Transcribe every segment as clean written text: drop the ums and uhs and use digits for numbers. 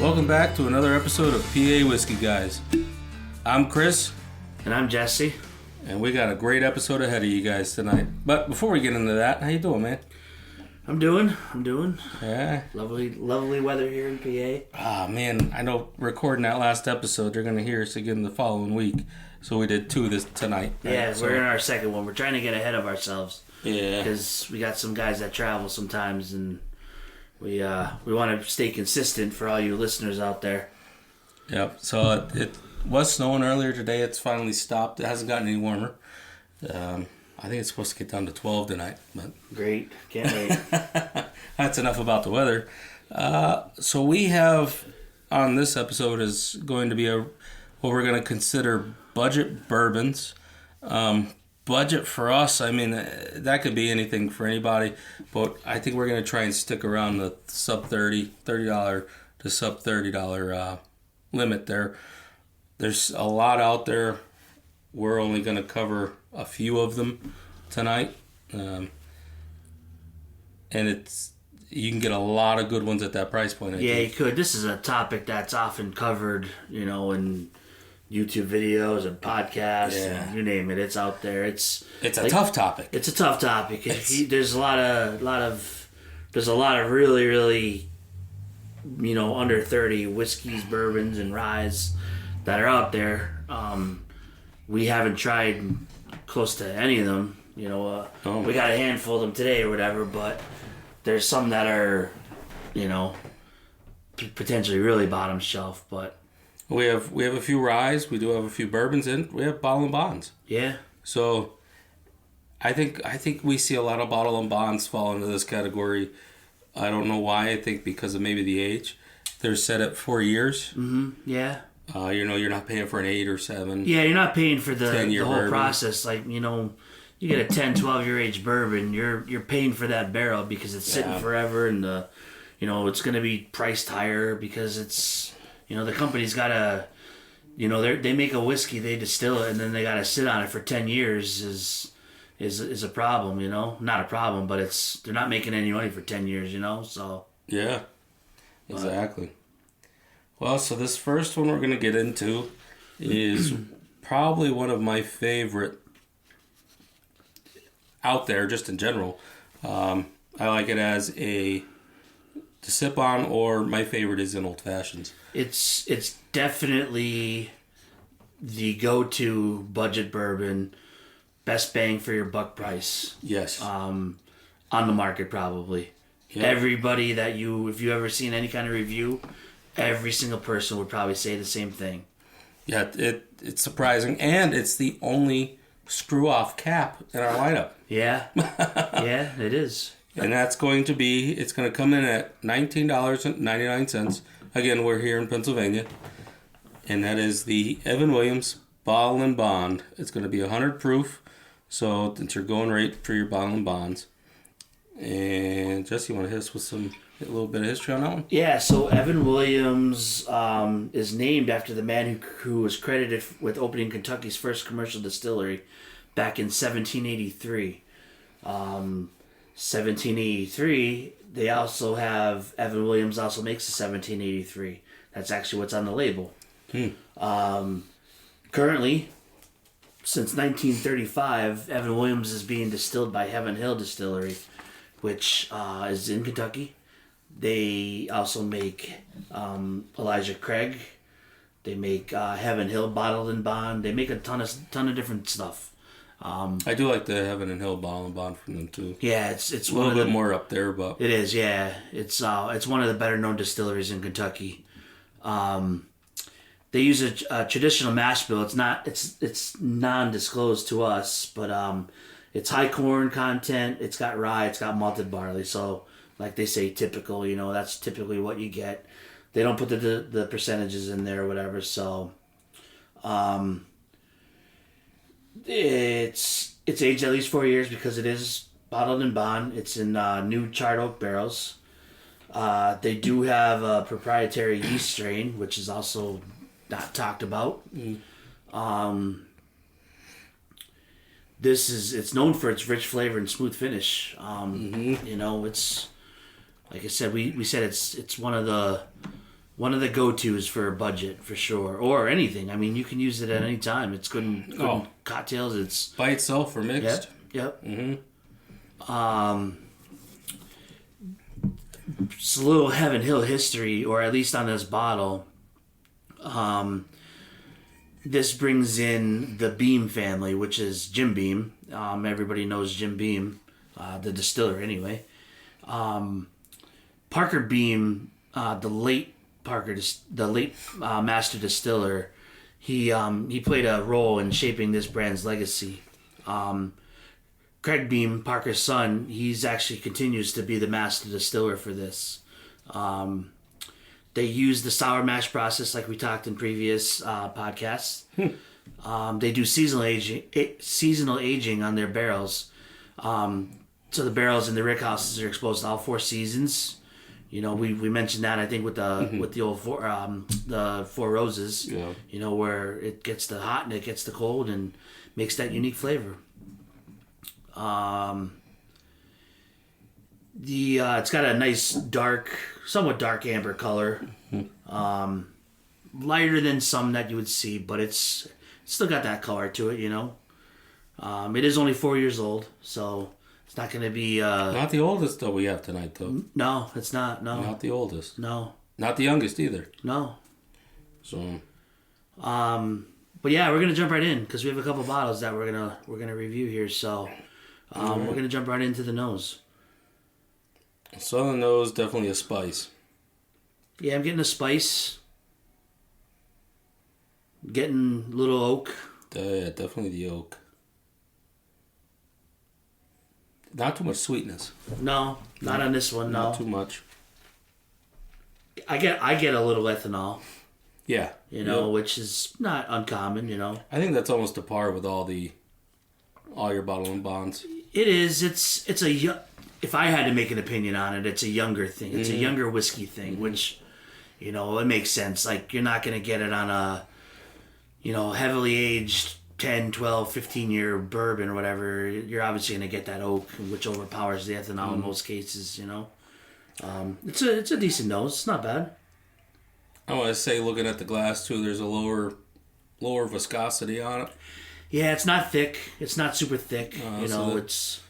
Welcome back to another episode of PA Whiskey Guys. I'm Chris. And I'm Jesse. And we got a great episode ahead of you guys tonight. But before we get into that, how you doing, man? I'm doing. Yeah. Lovely weather here in PA. Ah, man, I know recording that last episode, you're going to hear us again the following week. So we did two this tonight. Right? Yeah, we're in our second one. We're trying to get ahead of ourselves. Yeah. Because we got some guys that travel sometimes, and we want to stay consistent for all you listeners out there. Yep. So it was snowing earlier today. It's finally stopped. It hasn't gotten any warmer. I think it's supposed to get down to 12 tonight. But Great. Can't wait. That's enough about the weather. So we have, on this episode, is going to be what we're going to consider budget bourbons. Budget for us, I mean, that could be anything for anybody, but I think we're going to try and stick around the sub $30 to sub $30 limit there. There's a lot out there. We're only going to cover a few of them tonight. And you can get a lot of good ones at that price point. Yeah, you could. This is a topic that's often covered, in YouTube videos and podcasts, and you name it. It's out there. It's a tough topic. It's a tough topic. There's a lot of really, really, under 30 whiskeys, bourbons, and ryes that are out there. We haven't tried close to any of them. We got a handful of them today or whatever, but there's some that are, potentially really bottom shelf, but. We have a few ryes. We do have a few bourbons, and we have bottle and bonds. Yeah. So, I think we see a lot of bottle and bonds fall into this category. I don't know why. I think because of maybe the age. They're set at 4 years. Mm-hmm. Yeah. You're not paying for an 8 or 7. Yeah, you're not paying for the whole bourbon process. Like, you get a 10, 12-year age bourbon, you're paying for that barrel because it's sitting forever, and it's going to be priced higher because it's. The company's got to, they make a whiskey, they distill it, and then they got to sit on it for 10 years is a problem, Not a problem, but they're not making any money for 10 years, so. Yeah, exactly. Well, so this first one we're going to get into is probably one of my favorite out there, just in general. I like it as to sip on, or my favorite is in old fashions. It's definitely the go-to budget bourbon, best bang for your buck price. Yes. On the market probably. Yeah. Everybody if you ever seen any kind of review, every single person would probably say the same thing. Yeah, it's surprising, and it's the only screw-off cap in our lineup. Yeah. Yeah, it is. And it's going to come in at $19.99. Again, we're here in Pennsylvania. And that is the Evan Williams Bottle and Bond. It's going to be 100 proof. So it's your going rate for your bottle and bonds. And Jesse, you want to hit us with a little bit of history on that one? Yeah, so Evan Williams is named after the man who was credited with opening Kentucky's first commercial distillery back in 1783. 1783, they also have, Evan Williams also makes a 1783. That's actually what's on the label. Currently, since 1935, Evan Williams is being distilled by Heaven Hill Distillery, which is in Kentucky. They also make Elijah Craig. They make Heaven Hill Bottled and Bond. They make a ton of different stuff. I do like the Heaven and Hill Bottle and Bond from them too. Yeah, it's a little bit more up there, but it is. Yeah, it's one of the better known distilleries in Kentucky. They use a traditional mash bill. It's non-disclosed to us, but it's high corn content. It's got rye. It's got malted barley. So, like they say, typical. That's typically what you get. They don't put the percentages in there or whatever. So, It's aged at least 4 years because it is bottled and bond. It's in new charred oak barrels. They do have a proprietary yeast strain, which is also not talked about. It's known for its rich flavor and smooth finish. It's like I said, we said it's one of the one of the go-tos for a budget for sure, or anything. I mean, you can use it at any time. It's good in cocktails. It's by itself or mixed. Yep. It's a little Heaven Hill history, or at least on this bottle. This brings in the Beam family, which is Jim Beam. Everybody knows Jim Beam, the distiller anyway. Parker Beam, the late master distiller, he played a role in shaping this brand's legacy. Craig Beam, Parker's son, he's actually continues to be the master distiller for this. They use the sour mash process like we talked in previous podcasts. They do seasonal aging on their barrels. So the barrels in the rick houses are exposed to all 4 seasons. You know, we mentioned that I think with the old the Four Roses. Yeah. You know, where it gets the hot and it gets the cold and makes that unique flavor. It's got a nice somewhat dark amber color. Lighter than some that you would see, but it's still got that color to it, you know. It is only 4 years old, so it's not going to be... not the oldest, though, we have tonight, though. No, it's not, no. Not the oldest. No. Not the youngest, either. No. So... but yeah, we're going to jump right in, because we have a couple bottles that we're gonna review here, so... We're going to jump right into the nose. Southern nose, definitely a spice. Yeah, I'm getting a spice. Getting a little oak. Yeah, definitely the oak. Not too much sweetness. No, not on this one, no. Not too much. I get a little ethanol. Yeah. You know, which is not uncommon, you know. I think that's almost a par with all your bottle and bonds. It is. It's a... If I had to make an opinion on it, it's a younger thing. It's a younger whiskey thing, which, you know, it makes sense. Like, you're not going to get it on a, you know, heavily aged 10, 12, 15-year bourbon or whatever. You're obviously going to get that oak, which overpowers the ethanol in most cases, you know. It's a decent nose. It's not bad. I want to say, looking at the glass, too, there's a lower viscosity on it. Yeah, it's not thick. It's not super thick. You know, it's...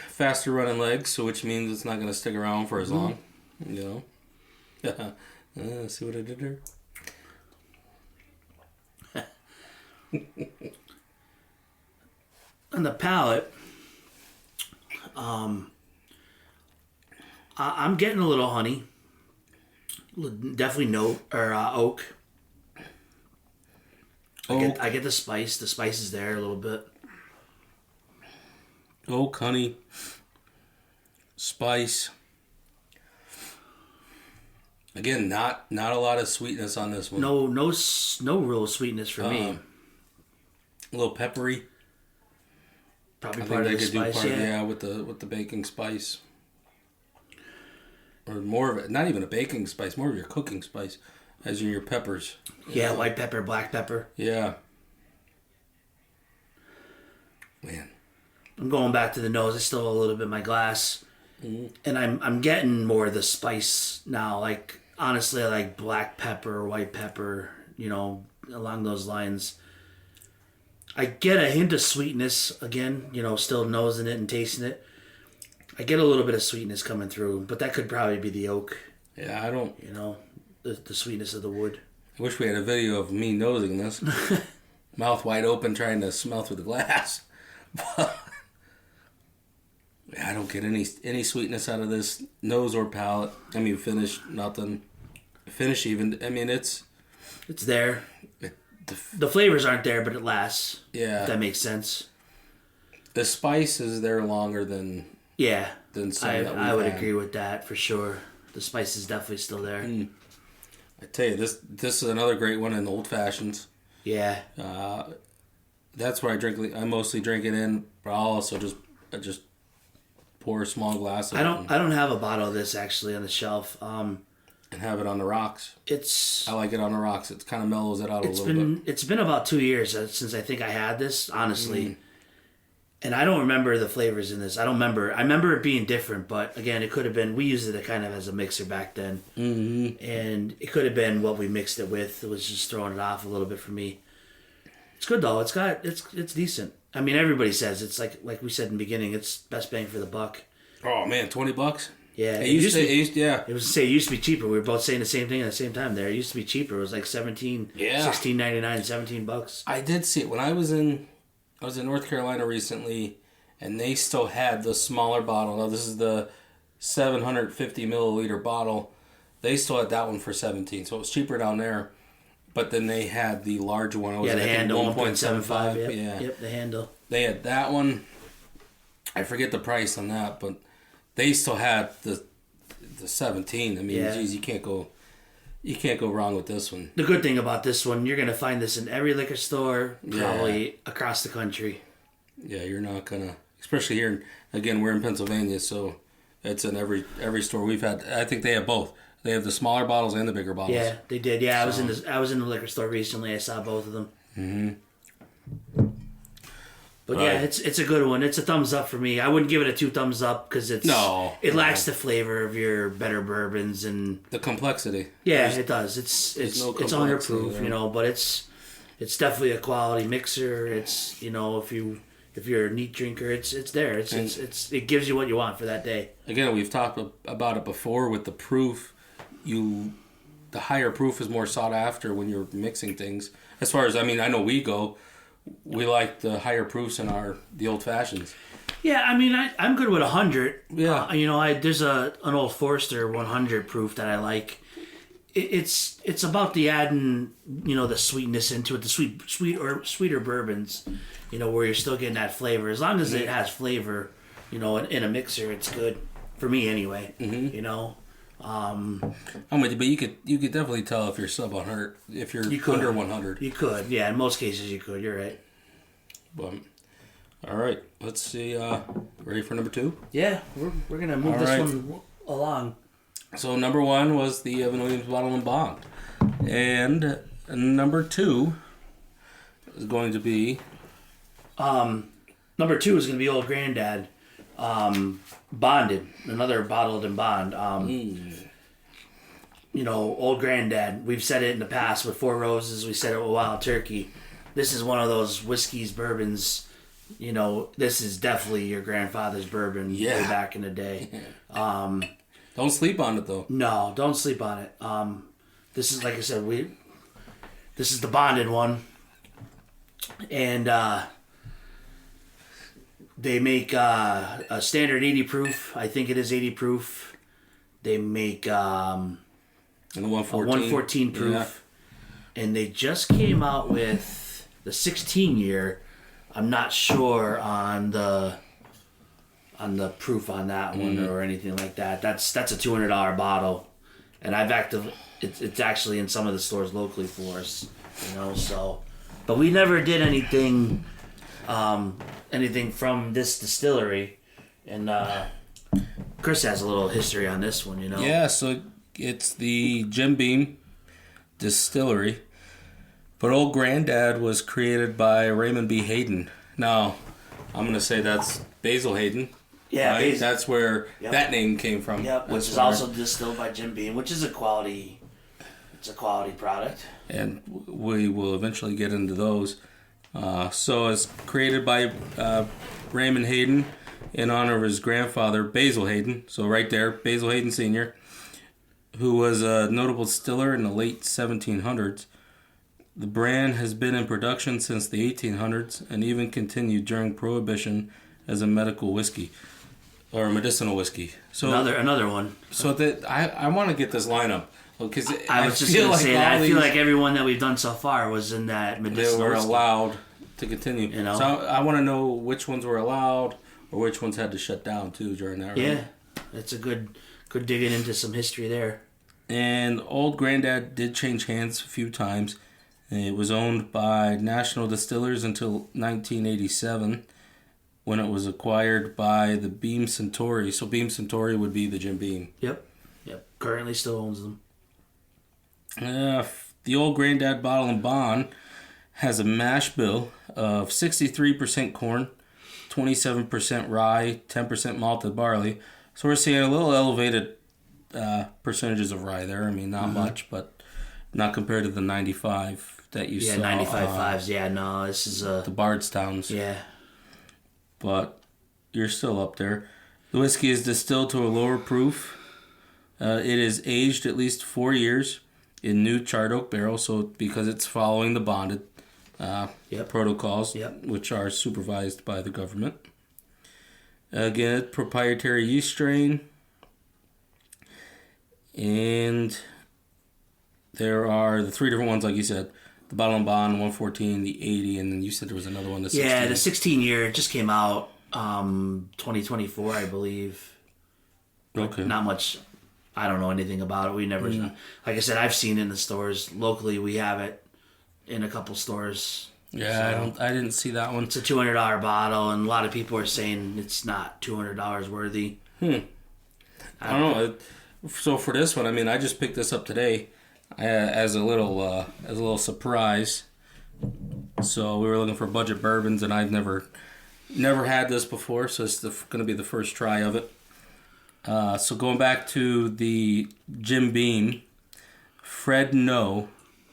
faster running legs, so which means it's not going to stick around for as long. You know? See what I did there? On the palate, I'm getting a little honey. Definitely oak. I get the spice. The spice is there a little bit. Oak, honey, spice. Again, not a lot of sweetness on this one. No real sweetness for me. A little peppery. Probably part of the spice, with the baking spice. Or more of it, not even a baking spice, more of your cooking spice, as in your peppers. Yeah, white pepper, black pepper. Yeah. Man. I'm going back to the nose. I still have a little bit in my glass. And I'm getting more of the spice now. Like, honestly, I like black pepper or white pepper, you know, along those lines. I get a hint of sweetness, again, you know, still nosing it and tasting it. I get a little bit of sweetness coming through, but that could probably be the oak. Yeah, I don't... You know, the sweetness of the wood. I wish we had a video of me nosing this. Mouth wide open trying to smell through the glass. I don't get any sweetness out of this nose or palate. I mean, finish, nothing. Finish even. I mean, it's there. The flavors aren't there, but it lasts. Yeah. If that makes sense. The spice is there longer than... Yeah. Than some I would agree with that for sure. The spice is definitely still there. I tell you, this is another great one in old fashions. Yeah. That's where I drink. I mostly drink it in, but I'll also just pour a small glass of it. I don't have a bottle of this actually on the shelf. And have it on the rocks. I like it on the rocks. It kind of mellows it out a little bit. It's been about 2 years since I think I had this, honestly. And I don't remember the flavors in this. I remember it being different, but again, it could have been. We used it kind of as a mixer back then, and it could have been what we mixed it with. It was just throwing it off a little bit for me. It's good though. It's decent. I mean, everybody says it's like we said in the beginning. It's best bang for the buck. Oh man, $20. Yeah, it used to it used to be cheaper. We were both saying the same thing at the same time. There, it used to be cheaper. It was like $16.99, $17. I did see it when I was in North Carolina recently, and they still had the smaller bottle. Now this is the 750 milliliter bottle. They still had that one for $17, so it was cheaper down there. But then they had the larger one. The handle 1.75. Yep, the handle. They had that one. I forget the price on that, but they still had the 17. I mean, geez, you can't go wrong with this one. The good thing about this one, you're gonna find this in every liquor store, probably across the country. Yeah, you're not gonna, especially here. Again, we're in Pennsylvania, so it's in every store we've had. I think they have both. They have the smaller bottles and the bigger bottles. Yeah, they did. Yeah, I was in the liquor store recently. I saw both of them. Mm-hmm. But yeah, it's a good one. It's a thumbs up for me. I wouldn't give it a 2 thumbs up because it lacks the flavor of your better bourbons and the complexity. Yeah, it does. It's 100 proof, but it's definitely a quality mixer. It's if you're a neat drinker, it's there. It gives you what you want for that day. Again, we've talked about it before with the proof. The higher proof is more sought after when you're mixing things. As far as I know, we like the higher proofs in the old fashions. Yeah, I mean, I'm good with 100. Yeah, there's an Old Forester 100 proof that I like. It's about the adding, the sweetness into it, the sweeter bourbons, where you're still getting that flavor. As long as it has flavor, in a mixer, it's good for me anyway. Mm-hmm. I'm with you, but you could definitely tell if you're sub 100, if you're under 100. You could, yeah. In most cases, you could. You're right. But all right, let's see. Ready for number 2? Yeah, we're gonna move one along. So number 1 was the Evan Williams Bottle and Bond, and number 2 is going to be. Number 2 is going to be Old Granddad. Bonded, another bottled and bond. Old Granddad. We've said it in the past with Four Roses. We said it with Wild Turkey. This is one of those whiskeys, bourbons. This is definitely your grandfather's bourbon way back in the day. Don't sleep on it though. No, don't sleep on it. This is, like I said, this is the bonded one, and they make a standard 80 proof. I think it is 80 proof. They make and the 114. A 114 proof. Yeah. And they just came out with the 16 year. I'm not sure on the proof on that one or anything like that. That's a $200 bottle. And it's actually in some of the stores locally for us, so. But we never did anything from this distillery, and Chris has a little history on this one, Yeah, so it's the Jim Beam Distillery, but Old Granddad was created by Raymond B. Hayden. Now, I'm going to say that's Basil Hayden. Yeah, right? That's where that name came from. Yep, which is also distilled by Jim Beam, which is a quality product. And we will eventually get into those. So it's created by Raymond Hayden in honor of his grandfather, Basil Hayden. So right there, Basil Hayden Sr., who was a notable distiller in the late 1700s. The brand has been in production since the 1800s and even continued during Prohibition as a medical whiskey or medicinal whiskey. So another one. So that I want to get this lineup. Because I was just going to say that. I feel like everyone that we've done so far was in that medicinal They were whiskey. allowed to continue. So I want to know which ones were allowed or which ones had to shut down, too, during that. Right? Yeah, that's a good digging into some history there. And Old Granddad did change hands a few times. It was owned by National Distillers until 1987 when it was acquired by the Beam Suntory. So Beam Suntory would be the Jim Beam. Yep. Currently still owns them. The Old Granddad Bottle and Bond has a mash bill of 63% corn, 27% rye, 10% malted barley. So we're seeing a little elevated percentages of rye there. I mean, not much, but not compared to the 95 that you saw. 95 fives. Yeah, no, this is the Bardstowns. Yeah. But you're still up there. The whiskey is distilled to a lower proof. It is aged at least 4 years in new charred oak barrels, so because it's following the bonded protocols, which are supervised by the government. Again, proprietary yeast strain. And there are the 3 different ones, like you said. The Bourbon, 114, the 80, and then you said there was another one, the 16. Yeah, the 16 year just came out 2024, I believe. Okay. Not much. I don't know anything about it. We never, like I said, I've seen it in the stores. Locally, we have it in a couple stores. Yeah, so I didn't see that one. It's a $200 bottle, and a lot of people are saying it's not $200 worthy. I don't know. So for this one, I mean, I just picked this up today as a little surprise. So we were looking for budget bourbons, and I've never had this before, so it's going to be the first try of it. So going back to the Jim Beam, Fred No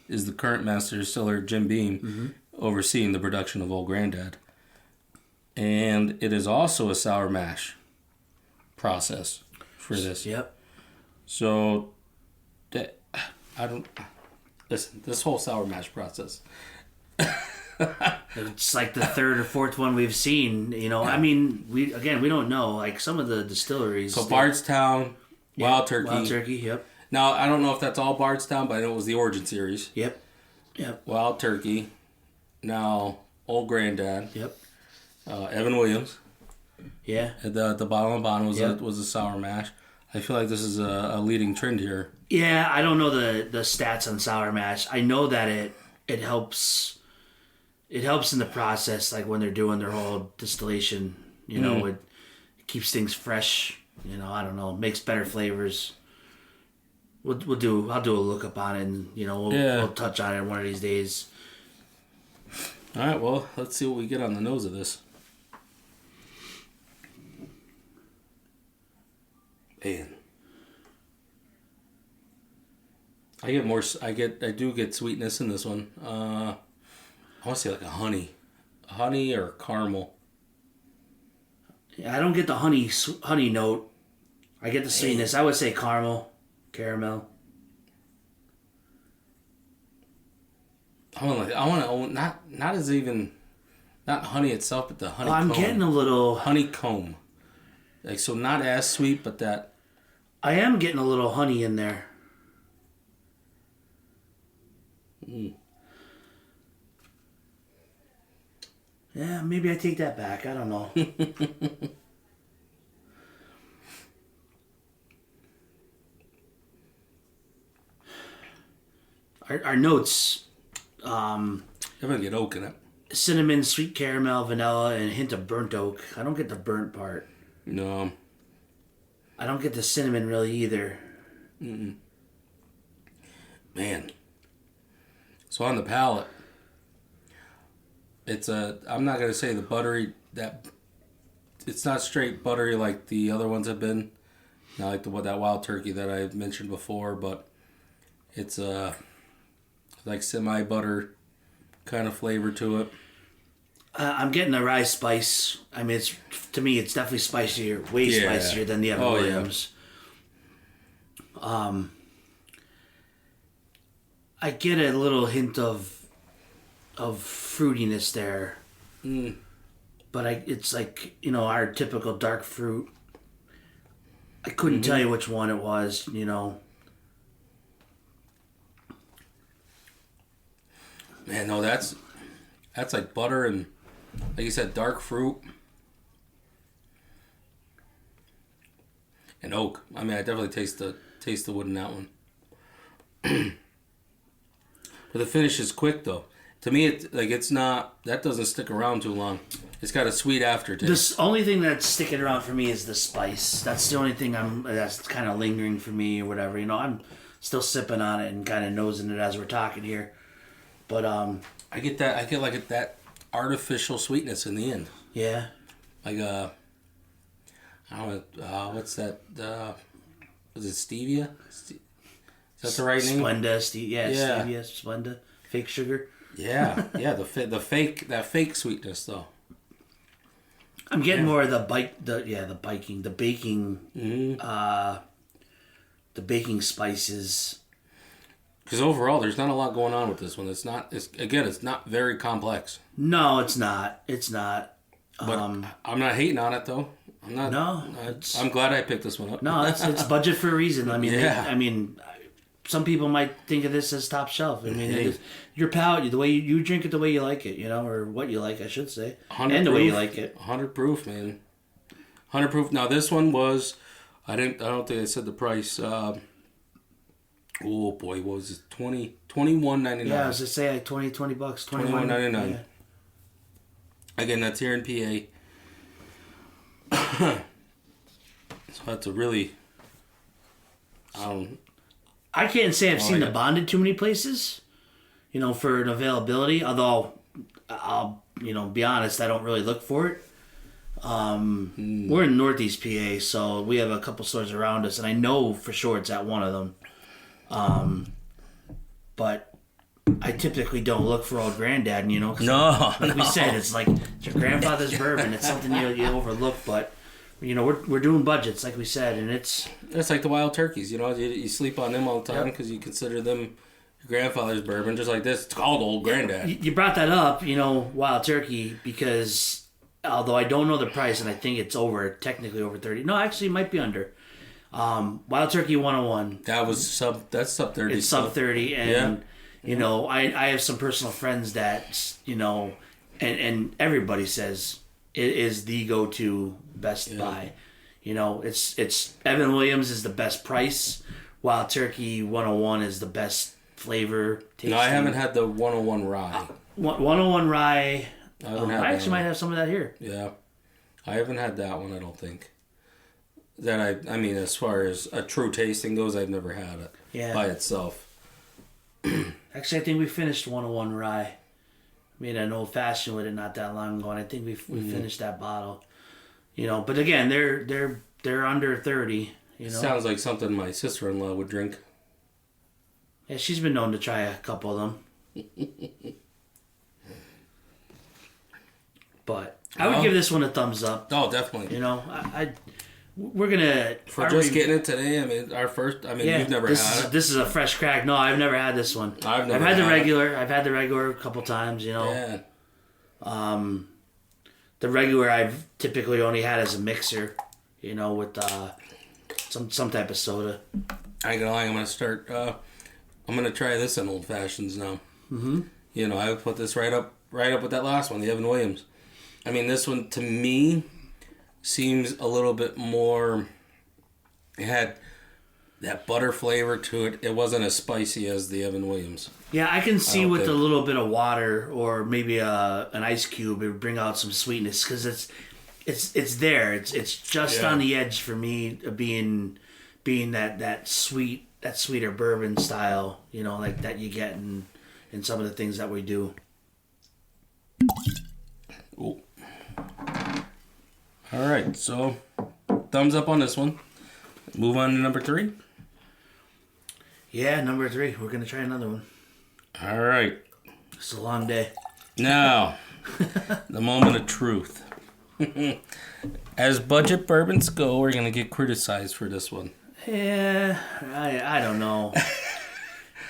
is the current master distiller, Jim Beam, overseeing the production of Old Grandad. And it is also a sour mash process for this. Yep. So, this whole sour mash process. It's like the third or fourth one we've seen. You know, I mean, we don't know. Like some of the distilleries. So Bardstown, Wild Turkey. Wild Turkey, yep. Now, I don't know if that's all Bardstown, but I know it was the Origin Series. Yep. Wild Turkey. Now, Old Grandad. Yep. Evan Williams. Yeah. The Bourbon was a sour mash. I feel like this is a leading trend here. Yeah, I don't know the stats on sour mash. I know that it helps. It helps in the process, like when they're doing their whole distillation. You know, it keeps things fresh. You know, I don't know, makes better flavors. I'll do a lookup on it, and we'll touch on it one of these days. All right, well, let's see what we get on the nose of this. Man, I do get sweetness in this one. I want to say like a honey or caramel. Yeah, I don't get the honey note. I get the sweetness. I would say caramel. I want to own not as even not honey itself, but the honeycomb. I'm getting a little honeycomb. Like, so not as sweet, but that... I am getting a little honey in there. Yeah, maybe I take that back. I don't know. Our notes... I'm going to get oak in it. Cinnamon, sweet caramel, vanilla, and a hint of burnt oak. I don't get the burnt part. No. I don't get the cinnamon really either. Man. So on the palate, I'm not going to say the buttery, it's not straight buttery like the other ones have been. Not like that Wild Turkey that I mentioned before, but it's like semi-butter kind of flavor to it. I'm getting a rye spice. I mean, to me, it's definitely spicier, spicier than the other Williams. Yeah. I get a little hint of fruitiness there, but it's like our typical dark fruit. I couldn't tell you which one it was. Man, no, that's like butter and, like you said, dark fruit and oak. I mean, I definitely taste the wood in that one. But the finish is quick, though. To me, it's not, that doesn't stick around too long. It's got a sweet aftertaste. The only thing that's sticking around for me is the spice. That's the only thing that's kind of lingering for me or whatever. I'm still sipping on it and kind of nosing it as we're talking here. But I get that artificial sweetness in the end. Yeah. Like I don't know, what's that? Was it stevia? Is that the right name? Splenda, stevia, Splenda, fake sugar. Yeah, the fake sweetness though. I'm getting more of the baking, the baking spices. Because overall, there's not a lot going on with this one. It's not very complex. No, it's not. It's not. But I'm not hating on it though. I'm not. No, I'm glad I picked this one up. No, it's budget for a reason. I mean, some people might think of this as top shelf. I mean, your palate, the way you drink it, the way you like it, or what you like, I should say, and the way you like it. 100 proof, man. 100 proof. Now this one was, I don't think I said the price. Oh boy, what was it? $21.99. Yeah, I was just say like $20 bucks, $21.99. Yeah. Again, that's here in PA. So that's a really, I can't say I've seen the bonded too many places, for an availability. Although, I'll be honest, I don't really look for it. We're in Northeast PA, so we have a couple stores around us, and I know for sure it's at one of them. But I typically don't look for old granddad, Like we said, it's like it's your grandfather's bourbon. It's something you overlook, but we're doing budgets, like we said, and it's like the wild turkeys. You sleep on them all the time because you consider them your grandfather's bourbon, just like this. It's called old granddad. You brought that up, wild turkey, because although I don't know the price, and I think it's technically over 30. No, actually, it might be under. Wild Turkey 101. That's sub 30. It's sub 30, and I have some personal friends that and everybody says it is the go-to best buy. It's Evan Williams is the best price. Wild Turkey 101 is the best flavor. Tasting. No, I haven't had the 101 rye. 101 rye. I actually might have some of that here. Yeah, I haven't had that one. I don't think. That I mean, as far as a true tasting goes, I've never had it by itself. Actually, I think we finished 101 rye. Made an old fashioned with it not that long ago, and I think we finished that bottle. But again, they're under 30. Sounds like something my sister-in-law would drink. Yeah, she's been known to try a couple of them. But I would give this one a thumbs up. Oh, definitely. We're gonna getting it today. I mean, our first. I mean, you've never had it. This is a fresh crack. No, I've never had this one. I've had the regular. I've had the regular a couple times. Yeah. The regular I've typically only had as a mixer. With some type of soda. I ain't gonna lie. I'm gonna start. I'm gonna try this in old fashions now. Mm-hmm. I would put this right up with that last one, the Evan Williams. I mean, this one to me seems a little bit more. It had that butter flavor to it. It wasn't as spicy as the Evan Williams. Yeah, I can see with a little bit of water or maybe an ice cube, it would bring out some sweetness because it's there. It's just on the edge for me of being that sweeter bourbon style. Like that you get in some of the things that we do. Ooh. All right, so thumbs up on this one. Move on to number 3. Yeah, number 3. We're going to try another one. All right. It's a long day. Now, the moment of truth. As budget bourbons go, we're going to get criticized for this one. Yeah, I don't know.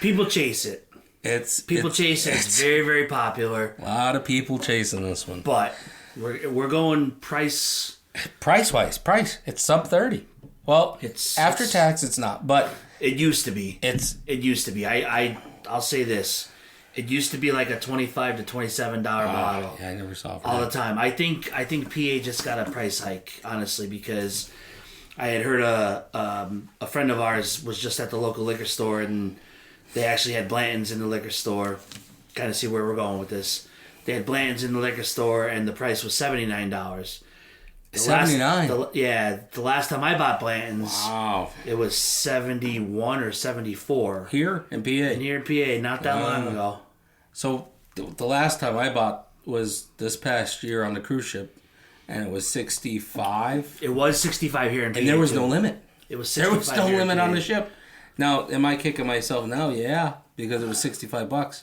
People chase it. It's very, very popular. A lot of people chasing this one. But we're going price wise. It's sub 30. Well, after tax it's not, but it used to be. It used to be. I'll say this. It used to be like a $25 to $27 bottle. Yeah, I never saw it all the time. I think PA just got a price hike, honestly, because I had heard a friend of ours was just at the local liquor store and they actually had Blanton's in the liquor store. Kind of see where we're going with this. They had Blanton's in the liquor store, and the price was $79. $79? The last time I bought Blanton's, wow, it was $71 or $74. Here in PA? Here in PA, not that long ago. So the last time I bought was this past year on the cruise ship, and it was 65. It was 65 here in PA. And there was no limit. It was 65 There was no here limit in PA. on the ship. Now, am I kicking myself now? Yeah, because it was $65.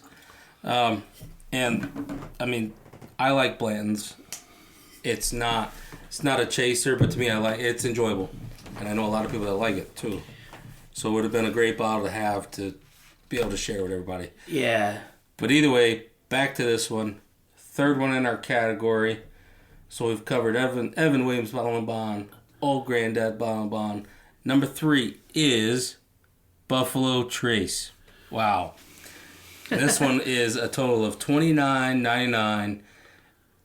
And I mean, I like Blanton's. It's not a chaser, but to me, it's enjoyable, and I know a lot of people that like it too. So it would have been a great bottle to have to be able to share with everybody. Yeah. But either way, back to this one, third one in our category. So we've covered Evan Williams Bottle and Bond, Old Granddad Bottle and Bond. Number 3 is Buffalo Trace. Wow. This one is a total of $29.99.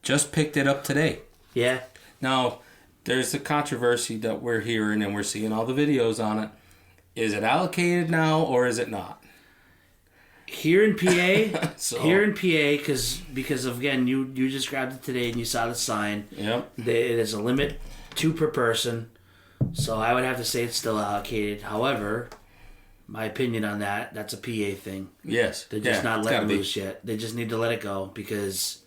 Just picked it up today. Yeah. Now, there's a controversy that we're hearing and we're seeing all the videos on it. Is it allocated now or is it not? Here in PA, So- because again, you just grabbed it today and you saw the sign. Yep. It is a limit 2 per person, so I would have to say it's still allocated. However, my opinion on that's a PA thing. Yes. They're just not it's letting gotta be. loose yet. They just need to let it go because,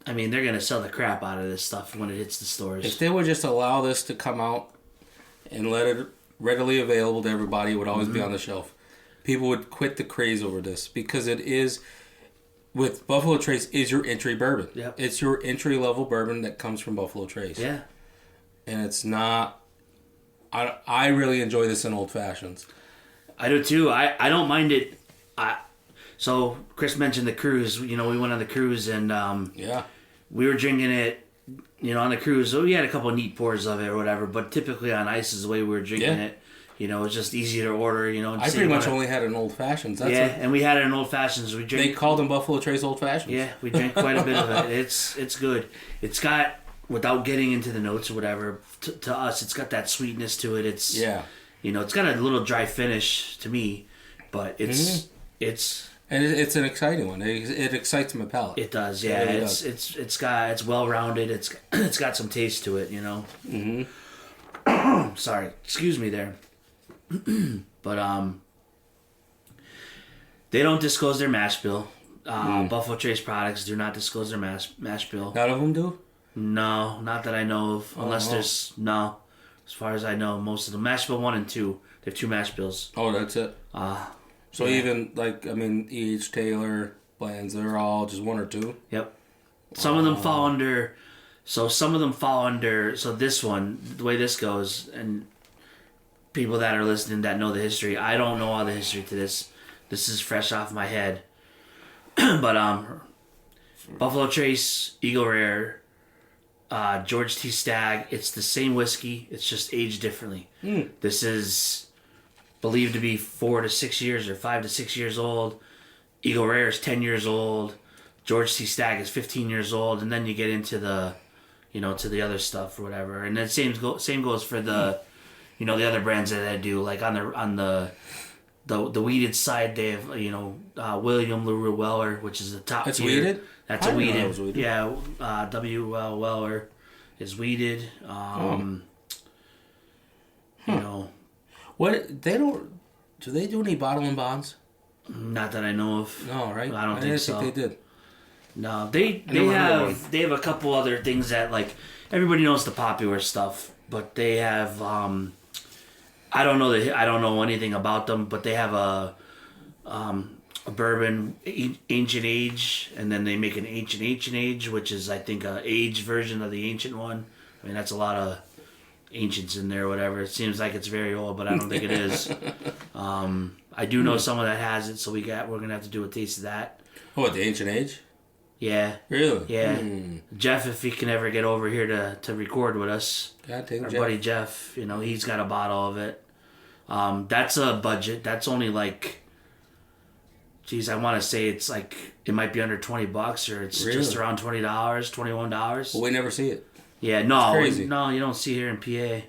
I mean, they're gonna sell the crap out of this stuff when it hits the stores. If they would just allow this to come out and let it readily available to everybody, it would always be on the shelf. People would quit the craze over this because it is, with Buffalo Trace, is your entry bourbon. Yep. It's your entry level bourbon that comes from Buffalo Trace. Yeah. And it's not. I really enjoy this in old fashions. I do too. I don't mind it. So Chris mentioned the cruise. You know, we went on the cruise and Yeah. we were drinking it. You know, on the cruise, so we had a couple of neat pours of it or whatever. But typically on ice is the way we were drinking it. You know, it's just easy to order. You know, I pretty much only had an old fashions. And we had it in old fashions. We They drink. called them Buffalo Trace old fashions. Yeah, we drank quite a bit of it. It's good. It's got, without getting into the notes or whatever, to us, it's got that sweetness to it. It's you know, it's got a little dry finish to me, but it's And it's an exciting one. It excites my palate. It does, yeah. It really It's well rounded. It's got some taste to it, you know. Sorry, excuse me there. But they don't disclose their mash bill. Buffalo Trace products do not disclose their mash bill. None of them do? No, not that I know of. Unless there's no. As far as I know, most of them mash bill 1 and 2. They have 2 mash bills. Oh, that's it. So even E.H. Taylor, Bland's, they're all just 1 or 2? Yep. Some of them fall under. So this one, the way this goes, and people that are listening that know the history, I don't know all the history to this. This is fresh off my head. But Buffalo Trace, Eagle Rare, George T. Stagg, it's the same whiskey. It's just aged differently. This is believed to be 4 to 6 years or 5 to 6 years old. Eagle Rare is 10 years old. George T. Stagg is 15 years old, and then you get into the, you know, to the other stuff or whatever. And then same goes for the, you know, the other brands that I do. Like on the weeded side, they have, you know, William LaRue Weller, which is the top That's tier. weeded? That's I a didn't know weeded. it was weeded. Yeah, W.L. Weller is weeded. You know, What they don't? Do they do any bottle and bonds? not that I know of. No, right? I don't think didn't so. think they did. No, they never heard of have a couple other things that, like, everybody knows the popular stuff, but they have I don't know anything about them, but they have a bourbon ancient age, and then they make an ancient age, which is, I think, a aged version of the ancient one. I mean, that's a lot of ancients in there or whatever. It seems like it's very old, but I don't think it is. I do know someone that has it, so we're gonna have to do a taste of that. What, the ancient age? Yeah. Really? Yeah. Jeff, if he can ever get over here to record with us, God, take our Jeff. buddy Jeff, you know, he's got a bottle of it. That's a budget. That's only like, geez, I want to say it's like, it might be under $20, or it's Really? just around $20, $21. Well, we never see it. Yeah, no, It's crazy. no, you don't see here in PA.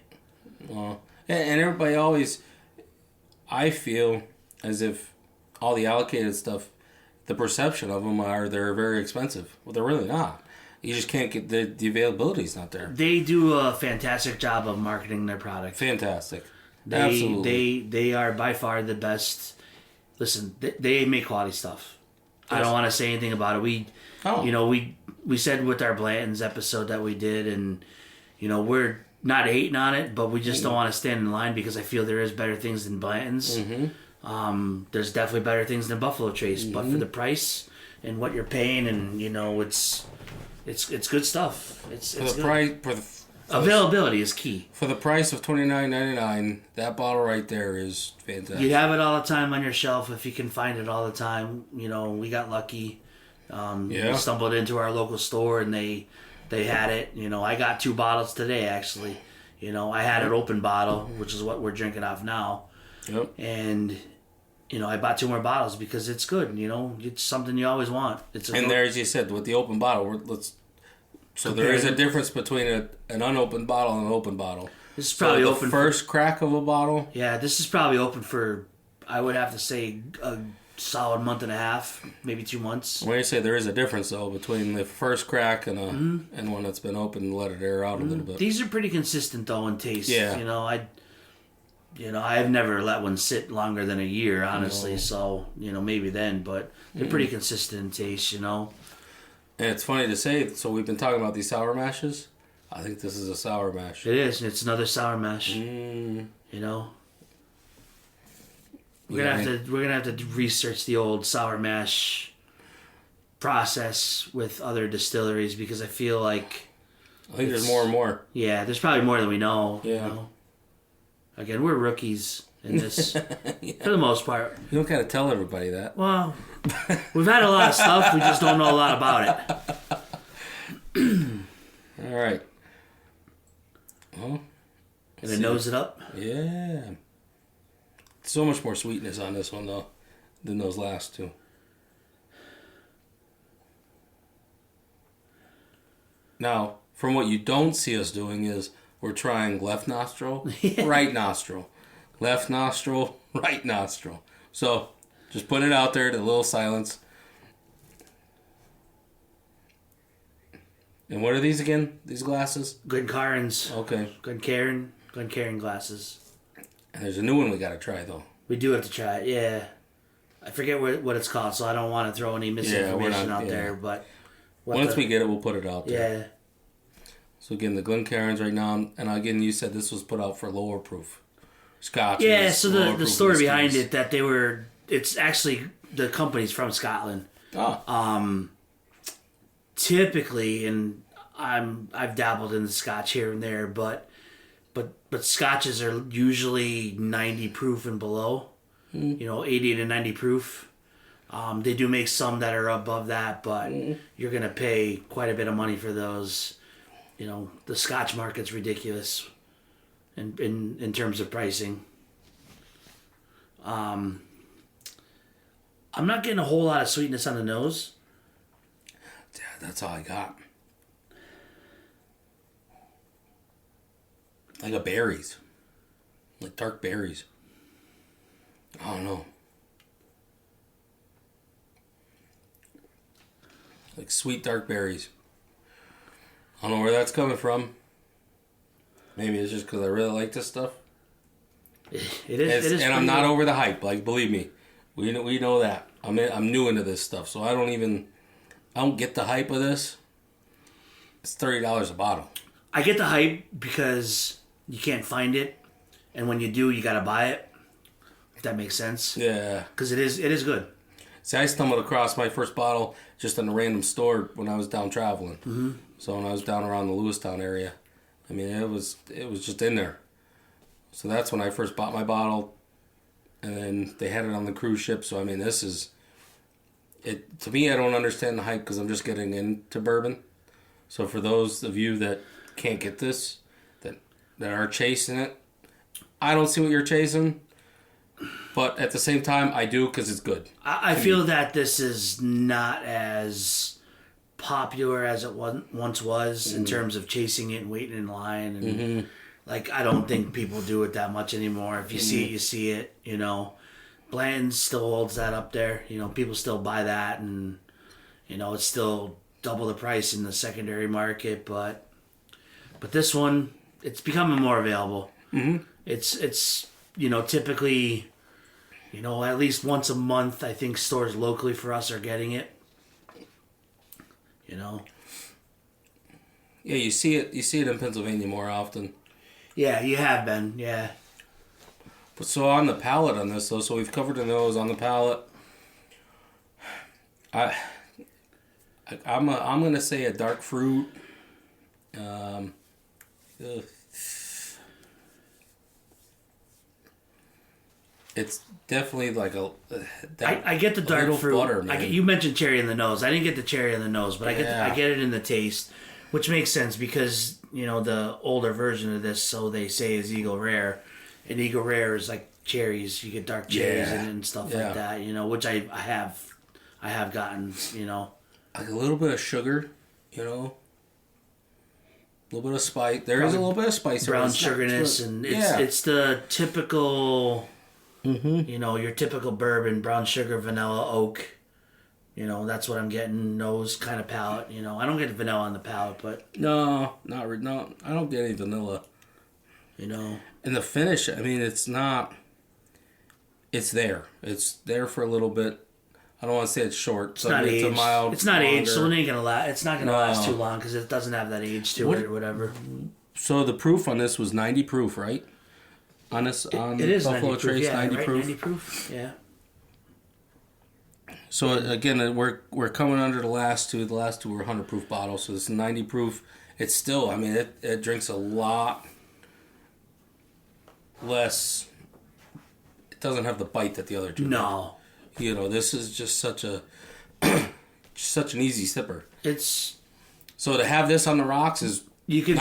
Well, and everybody always, I feel as if all the allocated stuff, the perception of them are they're very expensive. Well, they're really not. You just can't get the availability is not there. They do a fantastic job of marketing their product. Fantastic. Absolutely. They are by far the best. Listen, they make quality stuff. I don't want to say anything about it. We we said with our Blanton's episode that we did, and we're not hating on it, but we just don't want to stand in line because I feel there is better things than Blanton's. There's definitely better things than Buffalo Trace, but for the price and what you're paying, and it's good stuff. It's for the good. price Availability is key. For the price of $29.99, that bottle right there is fantastic. You have it all the time on your shelf if you can find it all the time. We got lucky. We stumbled into our local store and they had it. I got 2 bottles today actually. I had an open bottle, which is what we're drinking off now. Yep. And I bought 2 more bottles because it's good. It's something you always want. There, as you said, with the open bottle, there is a difference between an unopened bottle and an open bottle. This is probably open. First crack of a bottle. Yeah, this is probably open for, I would have to say, a solid month and a half, maybe 2 months. When you say there is a difference though between the first crack and and one that's been opened and let it air out a little bit. These are pretty consistent though in taste. Yeah. I've never let one sit longer than a year, honestly. No. So maybe then, but they're pretty consistent in taste. And it's funny to say, so we've been talking about these sour mashes. I think this is a sour mash. It is. It's another sour mash. We're gonna have to research the old sour mash process with other distilleries because I feel like there's more and more. Yeah, there's probably more than we know. Yeah. Again, we're rookies in this for the most part. You don't gotta tell everybody that. Well, we've had a lot of stuff. We just don't know a lot about it. All right. Well, gonna nose it up. Yeah. So much more sweetness on this one though than those last 2. Now, from what you don't see us doing is we're trying left nostril, right nostril, left nostril, right nostril. So just put it out there to a little silence. And what are these again? These glasses? Glencairns. Okay. Glencairn glasses. And there's a new one we got to try though. We do have to try it. Yeah. I forget what it's called, so I don't want to throw any misinformation out there. But once we get it, we'll put it out there. Yeah. So again, the Glencairns right now, and again, you said this was put out for lower proof Scotch. Yeah. So the story behind it that it's actually the company's from Scotland. Oh. Typically, and I've dabbled in the Scotch here and there, but Scotches are usually 90 proof and below. 80 to 90 proof. They do make some that are above that, but you're gonna pay quite a bit of money for those. The Scotch market's ridiculous in terms of pricing. I'm not getting a whole lot of sweetness on the nose. Yeah, that's all I got. Like a berries. Like dark berries. I don't know. Like sweet dark berries. I don't know where that's coming from. Maybe it's just because I really like this stuff. It is, and I'm not over the hype. Like, believe me, we know that. I'm new into this stuff, so I don't get the hype of this. It's $30 a bottle. I get the hype because you can't find it, and when you do, you gotta buy it. If that makes sense. Yeah. Because it is good. See, I stumbled across my first bottle just in a random store when I was down traveling. Mm-hmm. So when I was down around the Lewistown area, it was just in there. So that's when I first bought my bottle, and then they had it on the cruise ship. So this is it. To me, I don't understand the hype because I'm just getting into bourbon. So for those of you that can't get this, that are chasing it, I don't see what you're chasing. But at the same time, I do because it's good. I feel that this is not as popular as it once was in terms of chasing it and waiting in line. And I don't think people do it that much anymore. If you see it, you see it. Blanton's still holds that up there. People still buy that, and it's still double the price in the secondary market. But this one, it's becoming more available. Mm-hmm. It's typically, at least once a month, I think stores locally for us are getting it. Yeah, you see it. You see it in Pennsylvania more often. Yeah, you have been. Yeah. But so on the palate on this though, so we've covered the nose on the palate. I'm gonna say a dark fruit. Ugh. It's definitely like I get the dark fruit. Butter, man. You mentioned cherry in the nose. I didn't get the cherry in the nose, but I get it in the taste, which makes sense because the older version of this, so they say, is Eagle Rare, and Eagle Rare is like cherries. You get dark cherries in it and stuff like that. Which I have gotten. Like a little bit of sugar. A little bit of spice. There is a little bit of spice. Brown sugarness, and it's the typical. Your typical bourbon, brown sugar, vanilla, oak. That's what I'm getting. Nose kind of palate. I don't get vanilla on the palate, but no, I don't get any vanilla. And the finish, I mean, it's not. It's there. It's there for a little bit. I don't want to say it's short. It's not aged. It's not aged, so it ain't gonna last. It's not gonna last too long because it doesn't have that age to it or whatever. So the proof on this was 90 proof, right? On this, on it is Buffalo 90 Trace, proof, 90 proof. 90 proof, yeah. So again, we're coming under the last two. The last two were 100 proof bottles, so it's 90 proof. It's still, I mean, it drinks a lot less. It doesn't have the bite that the other two. No. This is just such an easy sipper. It's so to have this on the rocks is. You can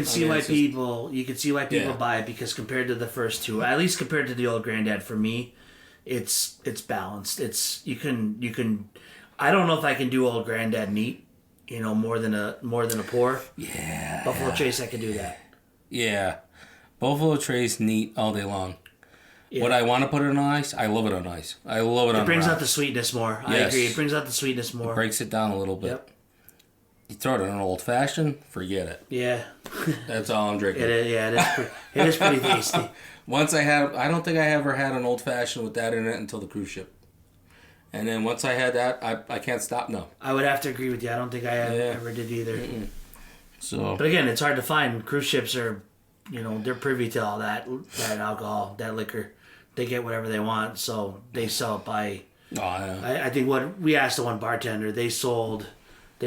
see why people buy it because compared to the first two, at least compared to the Old Granddad, for me, it's balanced. You can I don't know if I can do Old Granddad neat, more than a pour. Yeah. Buffalo Trace, I can do that. Yeah. Buffalo Trace neat all day long. Yeah. Would I want to put it on ice? I love it on ice. I love it on ice. It brings out the sweetness more. Yes. I agree. It brings out the sweetness more. It breaks it down a little bit. Yep. You throw it in an old fashioned, forget it. Yeah. That's all I'm drinking. It is pretty tasty. I don't think I ever had an old fashioned with that in it until the cruise ship. And then once I had that, I can't stop now. I would have to agree with you. I don't think I ever did either. Mm-mm. So, but again, it's hard to find. Cruise ships are, they're privy to all that alcohol, that liquor. They get whatever they want, so they sell it by. Oh, yeah. I think what we asked the one bartender, they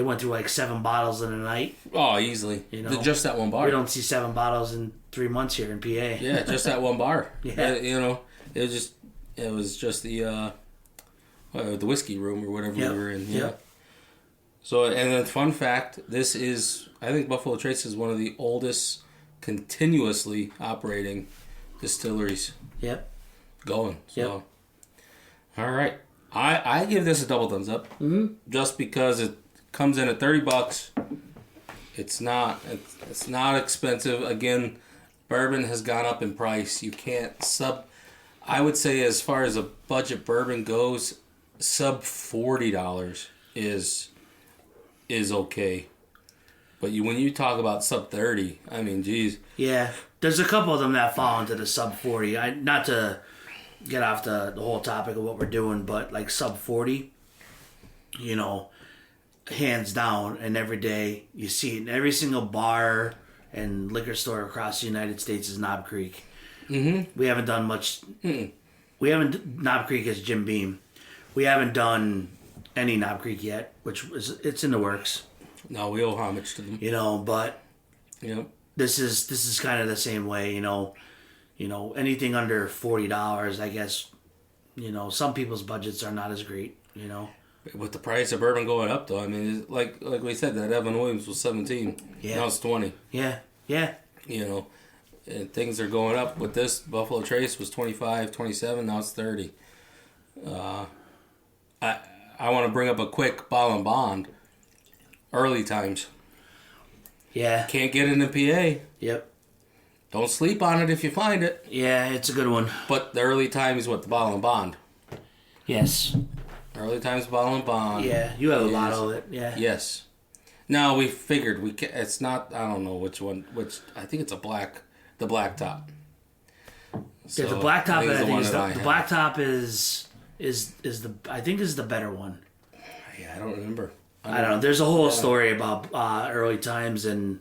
went through like 7 bottles in a night. Oh, easily. Just that one bar. We don't see 7 bottles in 3 months here in PA. Yeah, just that one bar. Yeah. It was just the whiskey room or whatever we were in. Yeah. Yep. So, and then fun fact, I think Buffalo Trace is one of the oldest continuously operating distilleries. Yep. Going. So, yep. All right. I give this a double thumbs up. Mm-hmm. Just because it comes in at $30. It's not expensive. Again, bourbon has gone up in price. You can't I would say as far as a budget bourbon goes, sub $40 is okay. But when you talk about sub 30, I mean, geez. Yeah, there's a couple of them that fall into the sub 40. Not to get off the whole topic of what we're doing, but like sub 40, hands down, and every day you see it in every single bar and liquor store across the United States is Knob Creek. Mm-hmm. We haven't done much. Knob Creek is Jim Beam. We haven't done any Knob Creek yet, it's in the works. No, we owe homage to them. But this is kind of the same way. Anything under $40, I guess. Some people's budgets are not as great. With the price of bourbon going up, though, I mean, like we said, that Evan Williams was 17. Yeah. Now it's 20. Yeah. And things are going up. With this, Buffalo Trace was 25, 27. Now it's 30. I want to bring up a quick Ball and Bond. Early times. Yeah. Can't get it in PA. Yep. Don't sleep on it if you find it. Yeah, it's a good one. But the early times with the Ball and Bond. Yes. Early times Ball and Bond. Yeah, you have a lot of it. Yeah. Yes. Now we figured it's not. I don't know which one. I think it's the black top. So the black top. The black top is the better one. Yeah, I don't remember. I don't know. There's a whole story about early times, and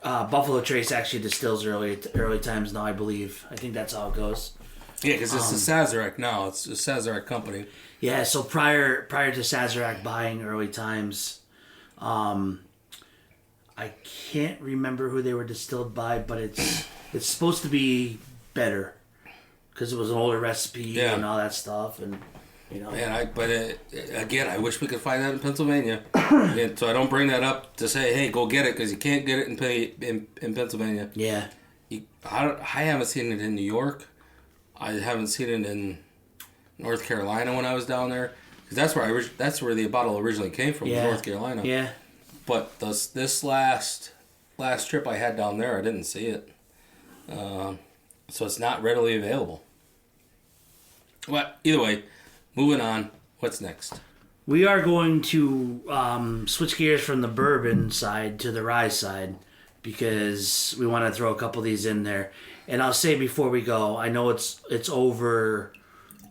Buffalo Trace actually distills early times now, I believe. I think that's how it goes. Yeah, because it's the Sazerac now. It's a Sazerac company. Yeah, so prior to Sazerac buying early times, I can't remember who they were distilled by, but it's supposed to be better because it was an older recipe and all that stuff, and you know. Man, again, I wish we could find that in Pennsylvania. Again, so I don't bring that up to say, hey, go get it, because you can't get it in Pennsylvania. Yeah. I haven't seen it in New York. I haven't seen it in North Carolina when I was down there, because that's where the bottle originally came from, was North Carolina. Yeah. But this last trip I had down there, I didn't see it. So it's not readily available. But either way, moving on. What's next? We are going to switch gears from the bourbon side to the rye side, because we want to throw a couple of these in there. And I'll say before we go, I know it's over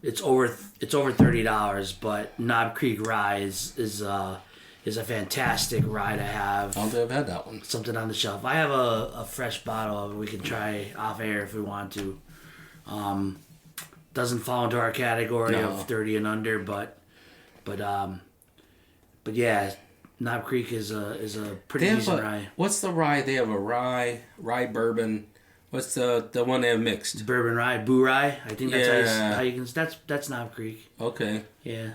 $30, but Knob Creek Rye is a fantastic rye to have. I don't think I've had that one. Something on the shelf. I have a fresh bottle of it we can try off air if we want to. Doesn't fall into our category of 30 and under, but yeah, Knob Creek is a pretty decent rye. What's the rye? They have a rye bourbon. What's the one they have mixed? Bourbon rye, Boo Rye. I think that's how you can. That's Knob Creek. Okay. Yeah.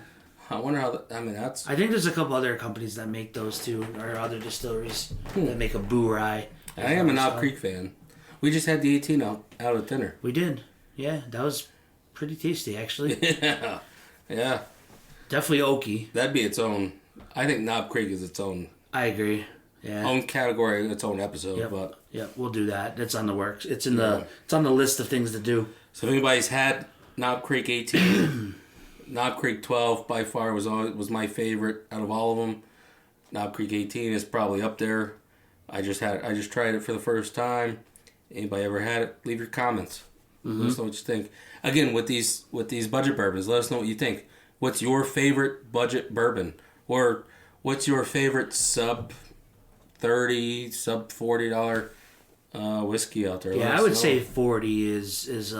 I wonder how. That's. I think there's a couple other companies that make those too, or other distilleries that make a Boo Rye. I am a Knob Creek fan. We just had the 18 out at dinner. We did. Yeah, that was pretty tasty actually. Yeah. Definitely oaky. That'd be its own. I think Knob Creek is its own. I agree. Yeah. Own category, its own episode. Yep. But we'll do that. It's on the works. It's in it's on the list of things to do. So if anybody's had Knob Creek 18, Knob Creek 12 by far was my favorite out of all of them. Knob Creek 18 is probably up there. I just tried it for the first time. Anybody ever had it? Leave your comments. Let us know what you think. Again, with these budget bourbons, let us know what you think. What's your favorite budget bourbon? Or what's your favorite sub $30, sub $40 whiskey out there? Yeah, I would say 40 is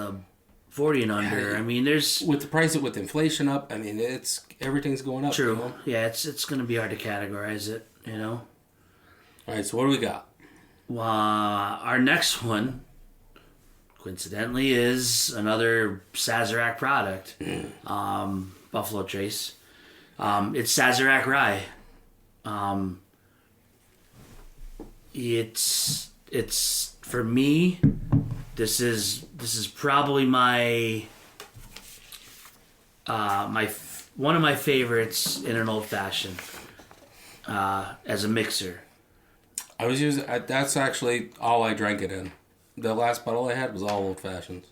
40 and under. Yeah, I mean, there's with the price with inflation up. I mean, everything's going up. True. You know? Yeah, it's going to be hard to categorize it. You know. All right. So what do we got? Our next one, coincidentally, is another Sazerac product. Buffalo Trace. It's Sazerac Rye. It's for me. This is probably my one of my favorites in an old fashioned as a mixer. I was using. That's actually all I drank it in. The last bottle I had was all old fashions.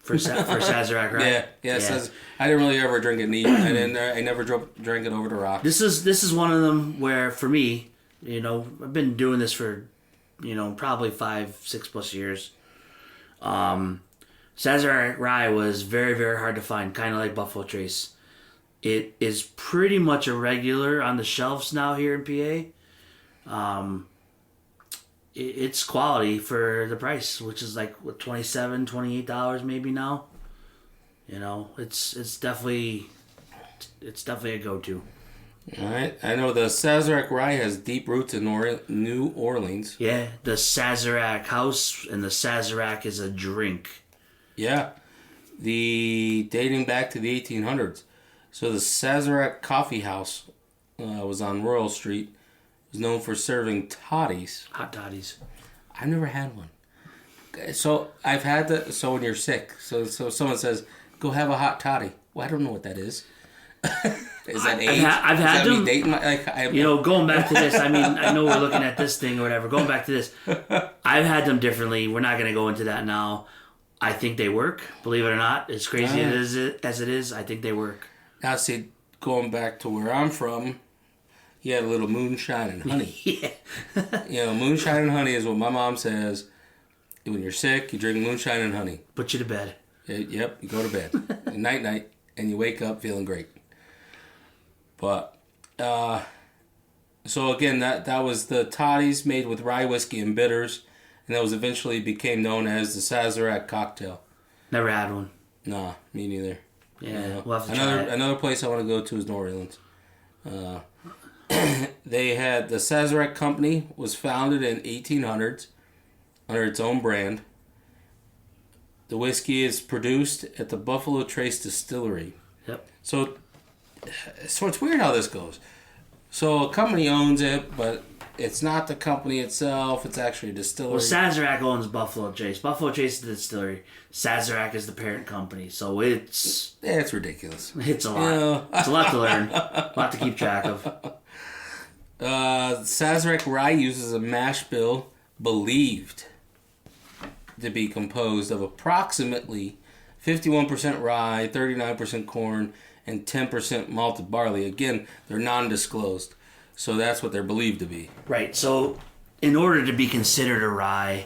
For Sazerac, right? Yeah. I didn't really ever drink it neat. I never drank it over the rocks. This is one of them where, for me, you know, I've been doing this for, you know, probably 5-6+ years. Sazerac Rye was very, very hard to find, kind of like Buffalo Trace. It is pretty much a regular on the shelves now here in PA. It's quality for the price, which is like what, $27, $28 maybe now. You know, it's definitely a go-to. All right, I know the Sazerac Rye has deep roots in New Orleans. Yeah, the Sazerac house, and the Sazerac is a drink. Yeah, dating back to the 1800s. So the Sazerac Coffee House was on Royal Street. Was known for serving toddies. Hot toddies. I've never had one. So I've had so when you're sick, so someone says, go have a hot toddy. Well, I don't know what that is. Is that age? I've had them. You know, going back to this, I mean, I know we're looking at this thing or whatever. Going back to this, I've had them differently. We're not going to go into that now. I think they work. Believe it or not, as crazy as it is, I think they work. Now, see, going back to where I'm from, you had a little moonshine and honey. Yeah. You know, moonshine and honey is what my mom says. When you're sick, you drink moonshine and honey. Put you to bed. Yep, you go to bed. Night, and you wake up feeling great. But, so again, that was the toddies made with rye whiskey and bitters, and that was eventually became known as the Sazerac cocktail. Never had one. Nah, me neither. Yeah, we'll have to try it. Another place I want to go to is New Orleans. They had the Sazerac Company was founded in 1800s under its own brand. The whiskey is produced at the Buffalo Trace Distillery. Yep. So it's weird how this goes. So a company owns it, but it's not the company itself. It's actually a distillery. Well, Sazerac owns Buffalo Trace. Buffalo Trace is the distillery. Sazerac is the parent company. So it's ridiculous. It's a lot. It's a lot to learn. A lot to keep track of. Sazerac rye uses a mash bill believed to be composed of approximately 51% rye, 39% corn, and 10% malted barley. Again, they're non-disclosed. So that's what they're believed to be. Right. So in order to be considered a rye,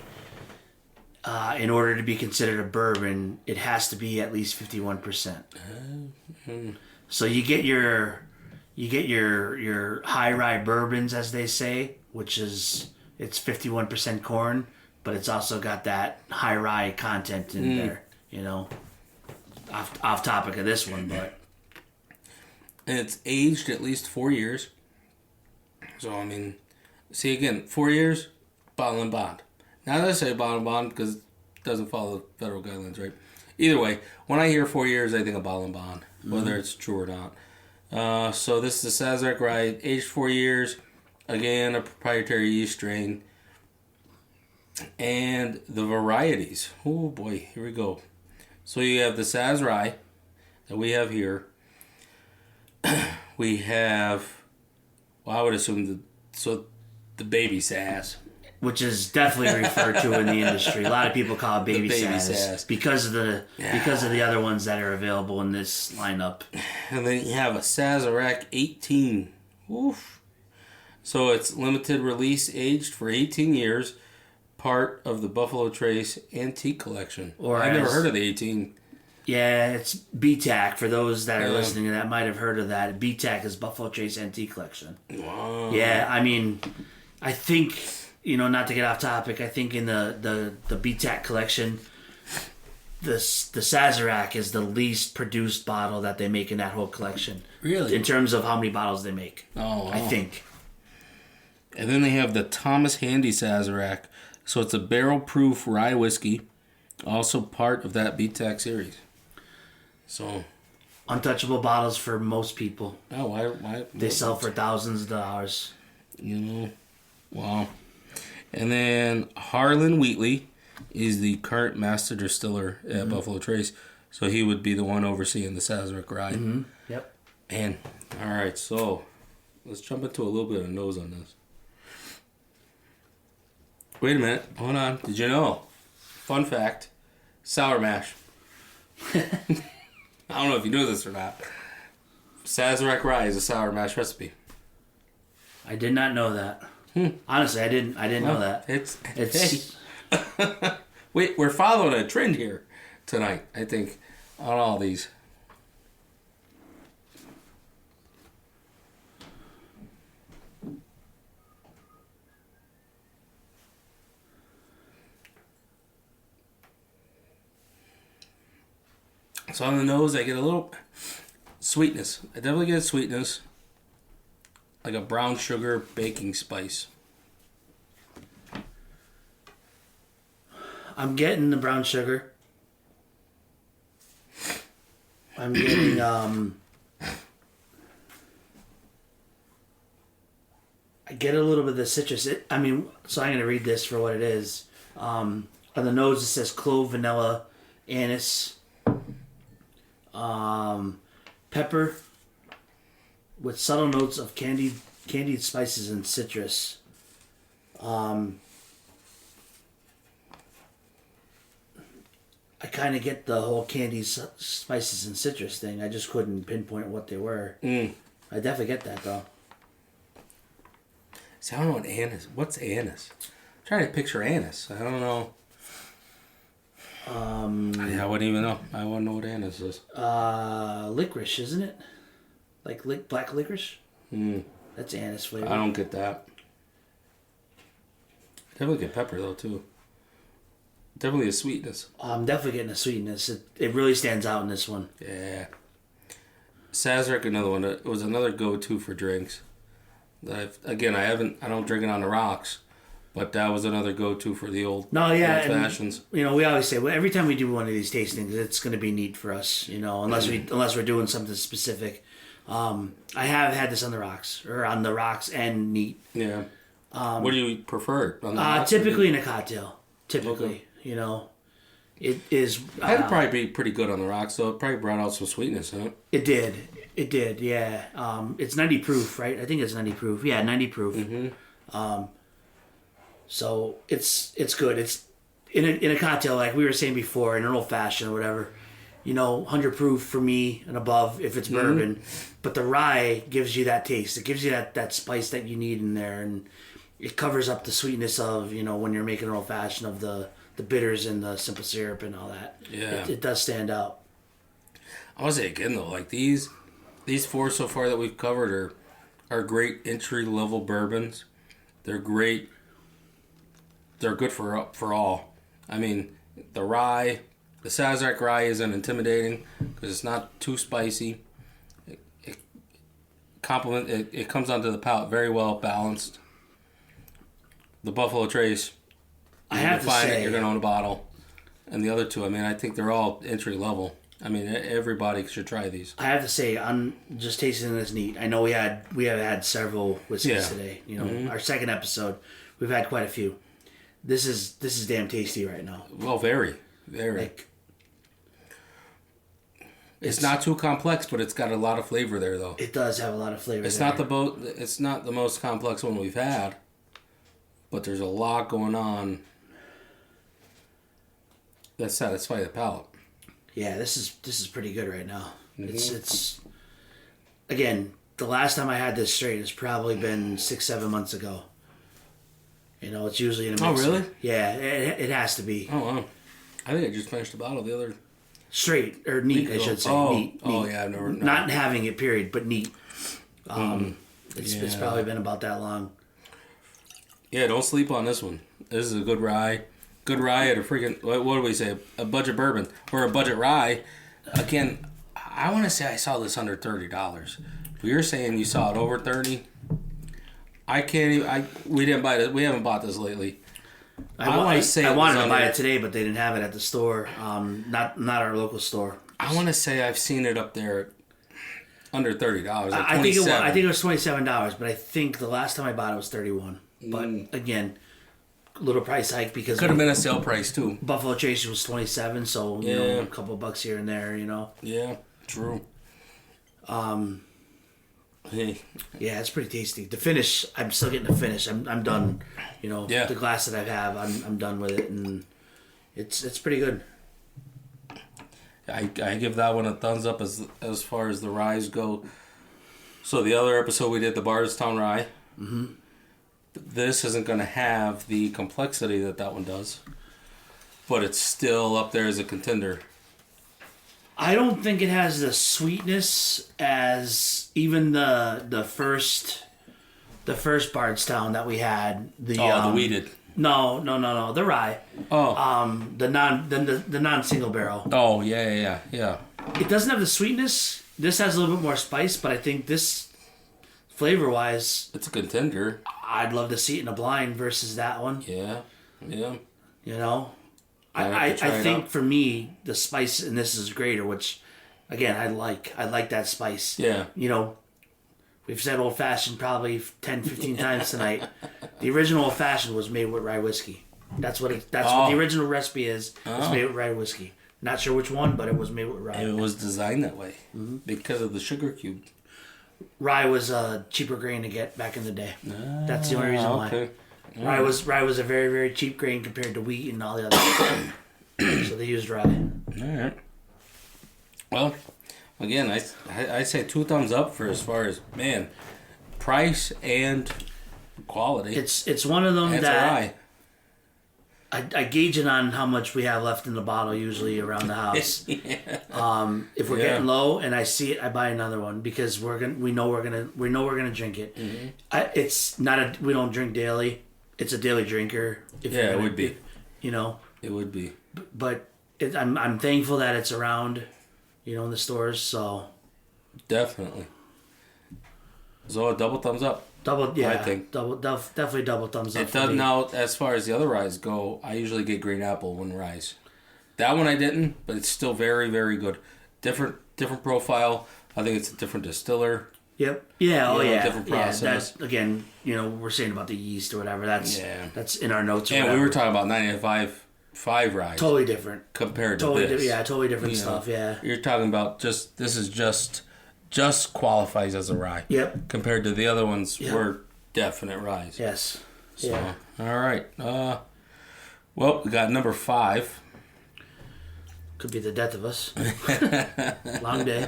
in order to be considered a bourbon, it has to be at least 51%. So you get your high rye bourbons, as they say, which is it's 51% corn, but it's also got that high rye content in there. You know, off topic of this one, but and it's aged at least 4 years. So I mean, see again, 4 years, bottle and bond. Now they say bottle and bond because it doesn't follow federal guidelines, right? Either way, when I hear 4 years, I think of bottle and bond, whether it's true or not. So this is the Sazerac rye, aged 4 years. Again, a proprietary yeast strain. And the varieties. Oh boy, here we go. So you have the Saz rye that we have here. We have, well, I would assume the baby Saz. Which is definitely referred to in the industry. A lot of people call it baby Saz because of the other ones that are available in this lineup. And then you have a Sazerac 18. Oof. So it's limited release, aged for 18 years, part of the Buffalo Trace Antique Collection. I've never heard of the 18. Yeah, it's BTAC. For those that are listening to that, might have heard of that. BTAC is Buffalo Trace Antique Collection. Wow. Yeah, I mean, I think, not to get off topic, I think in the BTAC collection, the Sazerac is the least produced bottle that they make in that whole collection. Really? In terms of how many bottles they make. Oh, wow. I think. And then they have the Thomas Handy Sazerac. So it's a barrel-proof rye whiskey, also part of that BTAC series. So, untouchable bottles for most people. Oh, why? They sell for thousands of dollars. Wow. And then Harlan Wheatley is the current master distiller at Buffalo Trace. So he would be the one overseeing the Sazerac rye. Mm-hmm. Yep. And, all right, so let's jump into a little bit of nose on this. Wait a minute. Hold on. Did you know? Fun fact. Sour mash. I don't know if you knew this or not. Sazerac rye is a sour mash recipe. I did not know that. Honestly, I didn't know that. It's we're following a trend here tonight, I think, on all these. So on the nose, I get a little sweetness. I definitely get sweetness. Like a brown sugar baking spice. I'm getting the brown sugar. I'm getting I get a little bit of the citrus. So I'm going to read this for what it is. On the nose it says clove, vanilla, anise, pepper, with subtle notes of candied spices and citrus. I kind of get the whole candied spices and citrus thing. I just couldn't pinpoint what they were. I definitely get that though. See, I don't know what anise. What's anise? I'm trying to picture anise. I don't know. I wouldn't even know. I wouldn't know what anise is. Licorice, isn't it? like black licorice. That's anise flavor. I don't get that. Definitely get pepper though too. Definitely a sweetness. I'm definitely getting a sweetness. It really stands out in this one. Yeah. Sazerac, another one. It was another go-to for drinks. I don't drink it on the rocks, but that was another go-to for the old fashions. We always say, well, every time we do one of these tastings, it's going to be neat for us, unless we're doing something specific. I have had this on the rocks and neat. Yeah. What do you prefer? On the rocks typically in a cocktail. Typically, it is. That'd probably be pretty good on the rocks, though. It probably brought out some sweetness, huh? It did, yeah. It's 90 proof, right? I think it's 90 proof. Yeah, 90 proof. Mm-hmm. So it's good. It's in a cocktail, like we were saying before, in an old fashioned or whatever. 100 proof for me and above if it's bourbon. But the rye gives you that taste. It gives you that spice that you need in there, and it covers up the sweetness of when you're making an old fashioned of the bitters and the simple syrup and all that. Yeah, it does stand out. I want to say again though, like these four so far that we've covered are great entry level bourbons. They're great. They're good for all. I mean, the Sazerac rye isn't intimidating because it's not too spicy. It comes onto the palate very well balanced. The Buffalo Trace, you're going to own a bottle. And the other two, I mean, I think they're all entry level. I mean, everybody should try these. I have to say, I'm just tasting this neat. I know we have had several whiskeys today. Our second episode, we've had quite a few. This is damn tasty right now. Well, very, very. It's not too complex, but it's got a lot of flavor there, though. It does have a lot of flavor. It's not the most complex one we've had, but there's a lot going on that satisfy the palate. Yeah, this is pretty good right now. Mm-hmm. It's again, the last time I had this straight has probably been 6-7 months ago. It's usually in a mix. Oh, really? Yeah, it has to be. Oh, wow. I think I just finished a bottle the other... Straight, or neat, I should say. Oh, neat. Yeah, I've never... Not having it, period, but neat. It's probably been about that long. Yeah, don't sleep on this one. This is a good rye. Good rye at a freaking... What do we say? A budget bourbon. Or a budget rye. Again, I want to say I saw this under $30. If you're saying you saw it over $30... I can't even... We didn't buy it. We haven't bought this lately. I wanted to buy it today, but they didn't have it at the store. Not our local store. I want to say I've seen it up there under $30. Like I think it was $27, but I think the last time I bought it was $31. But again, a little price hike because could have been a sale price too. Buffalo Trace was $27, so a couple bucks here and there. Yeah, true. Hey. Yeah, it's pretty tasty. The finish, I'm still getting the finish. I'm done. The glass that I have, I'm done with it, and it's pretty good. I give that one a thumbs up as far as the ryes go. So the other episode we did the Bardstown rye. Mm-hmm. This isn't going to have the complexity that one does, but it's still up there as a contender. I don't think it has the sweetness as even the first Bardstown that we had. The wheated. No, the rye. Oh. The non single barrel. Oh yeah. It doesn't have the sweetness. This has a little bit more spice, but I think this, flavor wise, it's a contender. I'd love to see it in a blind versus that one. Yeah. I think for me the spice in this is greater, which again I like that spice. Yeah. We've said old fashioned probably 10-15 times tonight. The original old fashioned was made with rye whiskey. That's what the original recipe is. It's made with rye whiskey. Not sure which one, but it was made with rye. It was designed that way because of the sugar cube. Rye was a cheaper grain to get back in the day. That's the only reason why. Rye was a very, very cheap grain compared to wheat and all the other so they used rye. All right. Well, again, I say 2 thumbs up for as far as price and quality. It's one of them and that I gauge it on how much we have left in the bottle usually around the house. If we're getting low and I see it, I buy another one because we know we're gonna drink it. It's not we don't drink daily. It's a daily drinker. It would be. It would be. But I'm thankful that it's around, in the stores. So definitely. So a double thumbs up. I think definitely double thumbs up. It does now. As far as the other ryes go, I usually get green apple when ryes. That one I didn't, but it's still very, very good. Different profile. I think it's a different distiller. Yep. Yeah. Different process. That, again, we're saying about the yeast or whatever. That's in our notes. We were talking about 95 ryes. Totally different compared to this. Totally different stuff. Yeah. You're talking about this is just qualifies as a rye. Yep. Compared to the other ones, were definite ryes. Yes. So, all right. Well, we got number 5. Could be the death of us. Long day.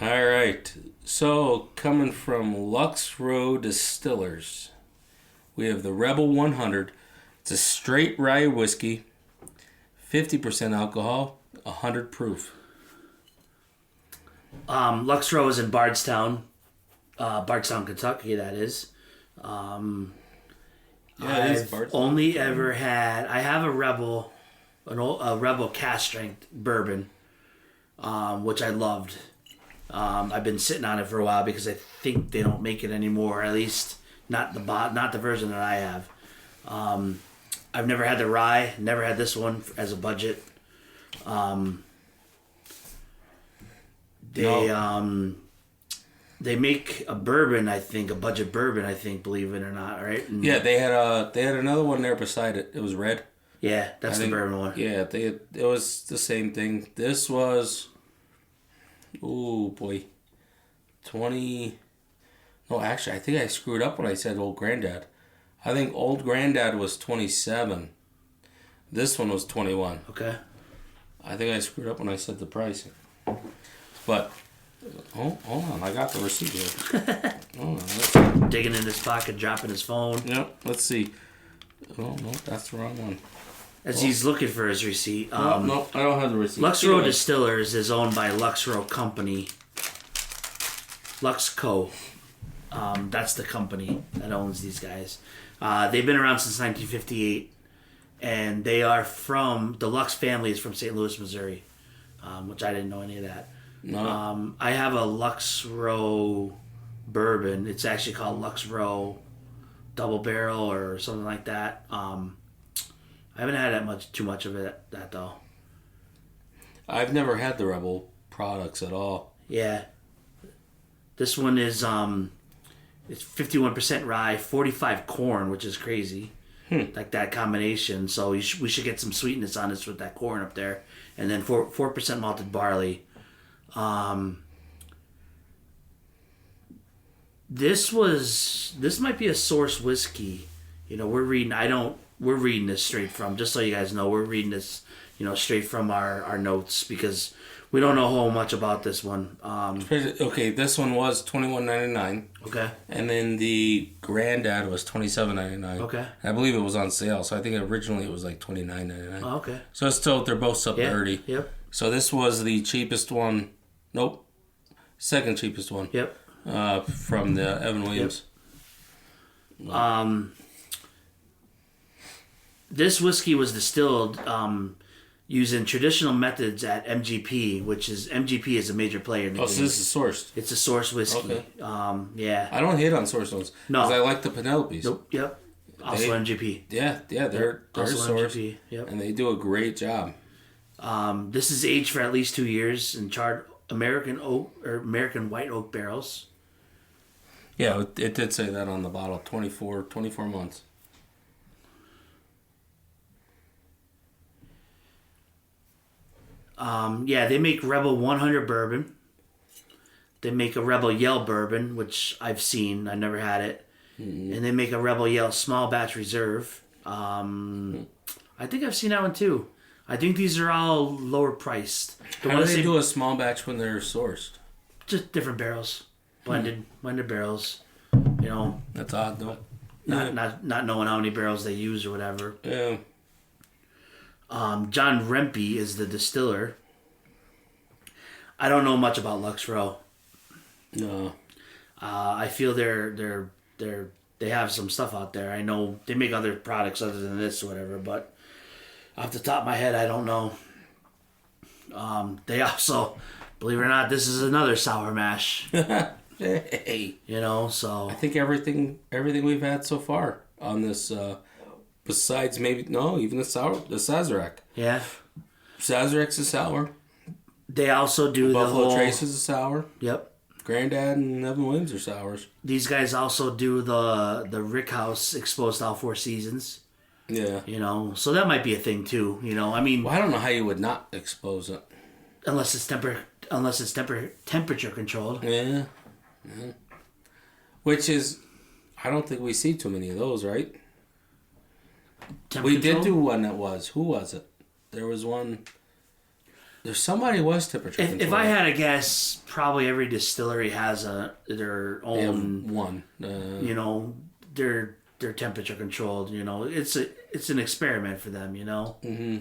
All right. So, coming from Lux Row Distillers, we have the Rebel 100. It's a straight rye whiskey, 50% alcohol, 100 proof. Lux Row is in Bardstown, Kentucky. That is. I've only ever had. I have a Rebel, a Rebel cask strength bourbon, which I loved. I've been sitting on it for a while because I think they don't make it anymore. At least not the version that I have. I've never had the rye. Never had this one as a budget. They make a bourbon, I think, a budget bourbon, I think, believe it or not, right? And they had another one there beside it. It was red. Yeah, that's the bourbon one. Yeah, it was the same thing. This was, 20. No, actually, I think I screwed up when I said Old Granddad. I think Old Granddad was 27. This one was 21. Okay. I think I screwed up when I said the pricing. But, hold on, I got the receipt here. Hold on, digging in his pocket, dropping his phone. Yep, let's see. Oh, no, that's the wrong one. As he's looking for his receipt. No, I don't have the receipt. Lux Row Distillers is owned by Lux Row Company. Lux Co. That's the company that owns these guys. They've been around since 1958. And they are from, the Lux family is from St. Louis, Missouri. Which I didn't know any of that. No. I have a Lux Row bourbon. It's actually called Lux Row Double Barrel or something like that. I haven't had too much of that though. I've never had the Rebel products at all. Yeah. This one is it's 51% rye, 45 corn, which is crazy. Like that combination. So we should get some sweetness on this with that corn up there. And then 4% malted barley. This might be a source whiskey. We're reading this straight from, just so you guys know, we're reading this, straight from our notes because we don't know a whole much about this one. Okay, this one was $21.99. Okay. And then the Granddad was $27.99. Okay. I believe it was on sale, so I think originally it was like $29.99. Oh, okay. So it's still, they're both sub 30. Yep. So this was the cheapest one. Nope. Second cheapest one. Yep. From the Evan Williams. Yep. This whiskey was distilled using traditional methods at MGP, MGP is a major player in the game. So this is sourced. It's a source whiskey. Okay. Yeah. I don't hate on source ones. No. Because I like the Penelopes. Nope. Yep. Also MGP. Yeah, they're also sourced. MGP. Yep. And they do a great job. This is aged for at least 2 years in charred American oak or American white oak barrels. Yeah, it did say that on the bottle. 24 months. They make Rebel 100 bourbon. They make a Rebel Yell bourbon, which I've seen. I never had it. Mm-hmm. And they make a Rebel Yell small batch reserve. I think I've seen that one too. I think these are all lower priced. How do they do a small batch when they're sourced? Just different barrels. Blended barrels. That's odd though. not knowing how many barrels they use or whatever. Yeah. John Rempe is the distiller. I don't know much about Lux Row. No. I feel they have some stuff out there. I know they make other products other than this or whatever, but off the top of my head, I don't know. They also, believe it or not, this is another sour mash. Hey. You know, so I think everything we've had so far on this, besides maybe even the Sazerac. Yeah. Sazerac's a sour. They also do Buffalo Trace is a sour. Yep. Granddad and Evan Williams are sours. These guys also do the Rickhouse exposed all 4 seasons. Yeah. You know, so that might be a thing too. You know, I mean, well, I don't know how you would not expose it unless it's temperature controlled. Yeah. Which is, I don't think we see too many of those, right? We did do one that was. Who was it? There was one. There's somebody who was temperature controlled. If I had to guess, probably every distillery has their own one. You know, they're temperature controlled. You know, it's an experiment for them. You know. Mm-hmm.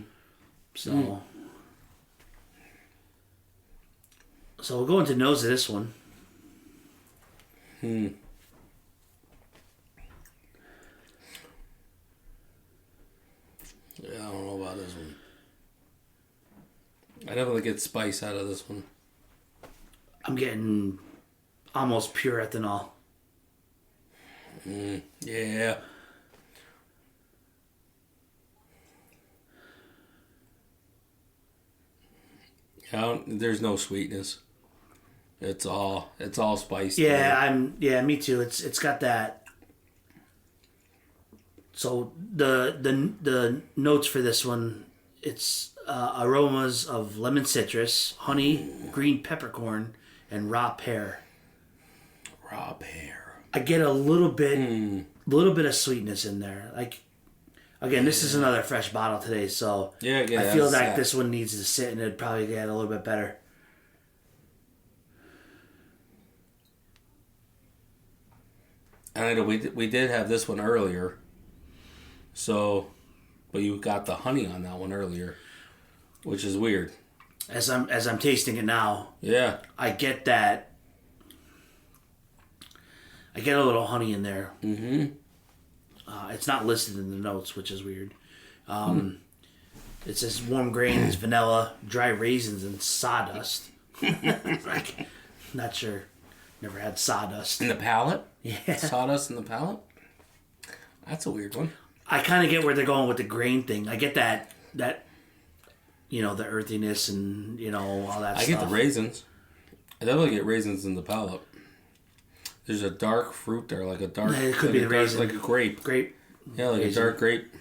So. So we'll go into nose of this one. Yeah, I don't know about this one. I definitely get spice out of this one. I'm getting almost pure ethanol. Yeah. There's no sweetness. It's all spice. Yeah, me too. It's got that. So the notes for this one, it's aromas of lemon citrus, honey, green peppercorn, and raw pear. Raw pear. I get a little bit of sweetness in there. Like, again, this is another fresh bottle today, so I feel like this one needs to sit and it'd probably get a little bit better. And I know we did have this one earlier, so, but you got the honey on that one earlier, which is weird. As I'm tasting it now, yeah, I get that. I get a little honey in there. Mm-hmm. It's not listed in the notes, which is weird. It says warm grains, vanilla, dry raisins, and sawdust. Like, not sure. Never had sawdust. In the palate? Yeah. Sawdust in the palate? That's a weird one. I kind of get where they're going with the grain thing. I get that you know, the earthiness and, you know, all that stuff. I get the raisins. I definitely get raisins in the palate. There's a dark fruit there, like a dark... It could be the raisin. Like a grape. Grape. Yeah, like raisin. A dark grape.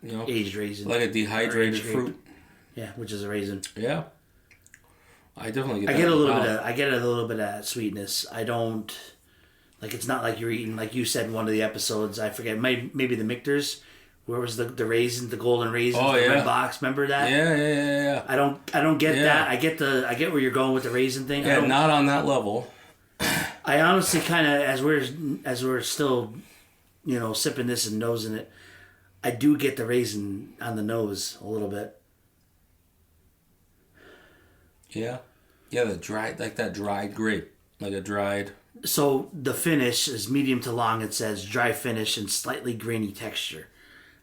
You know? Aged raisin. Like a dehydrated fruit. Yeah, which is a raisin. Yeah. I definitely get that. I get a little bit of sweetness. I don't... Like, it's not like you're eating, like you said in one of the episodes, I forget, maybe the Michter's, where was the raisins, the golden raisins, the red box, remember that? Yeah. I don't get that. I get where you're going with the raisin thing. Yeah, not on that level. I honestly kind of, as we're still, you know, sipping this and nosing it, I do get the raisin on the nose a little bit. Yeah. Yeah, that dried grape. Like a dried... So the finish is medium to long. It says dry finish and slightly grainy texture.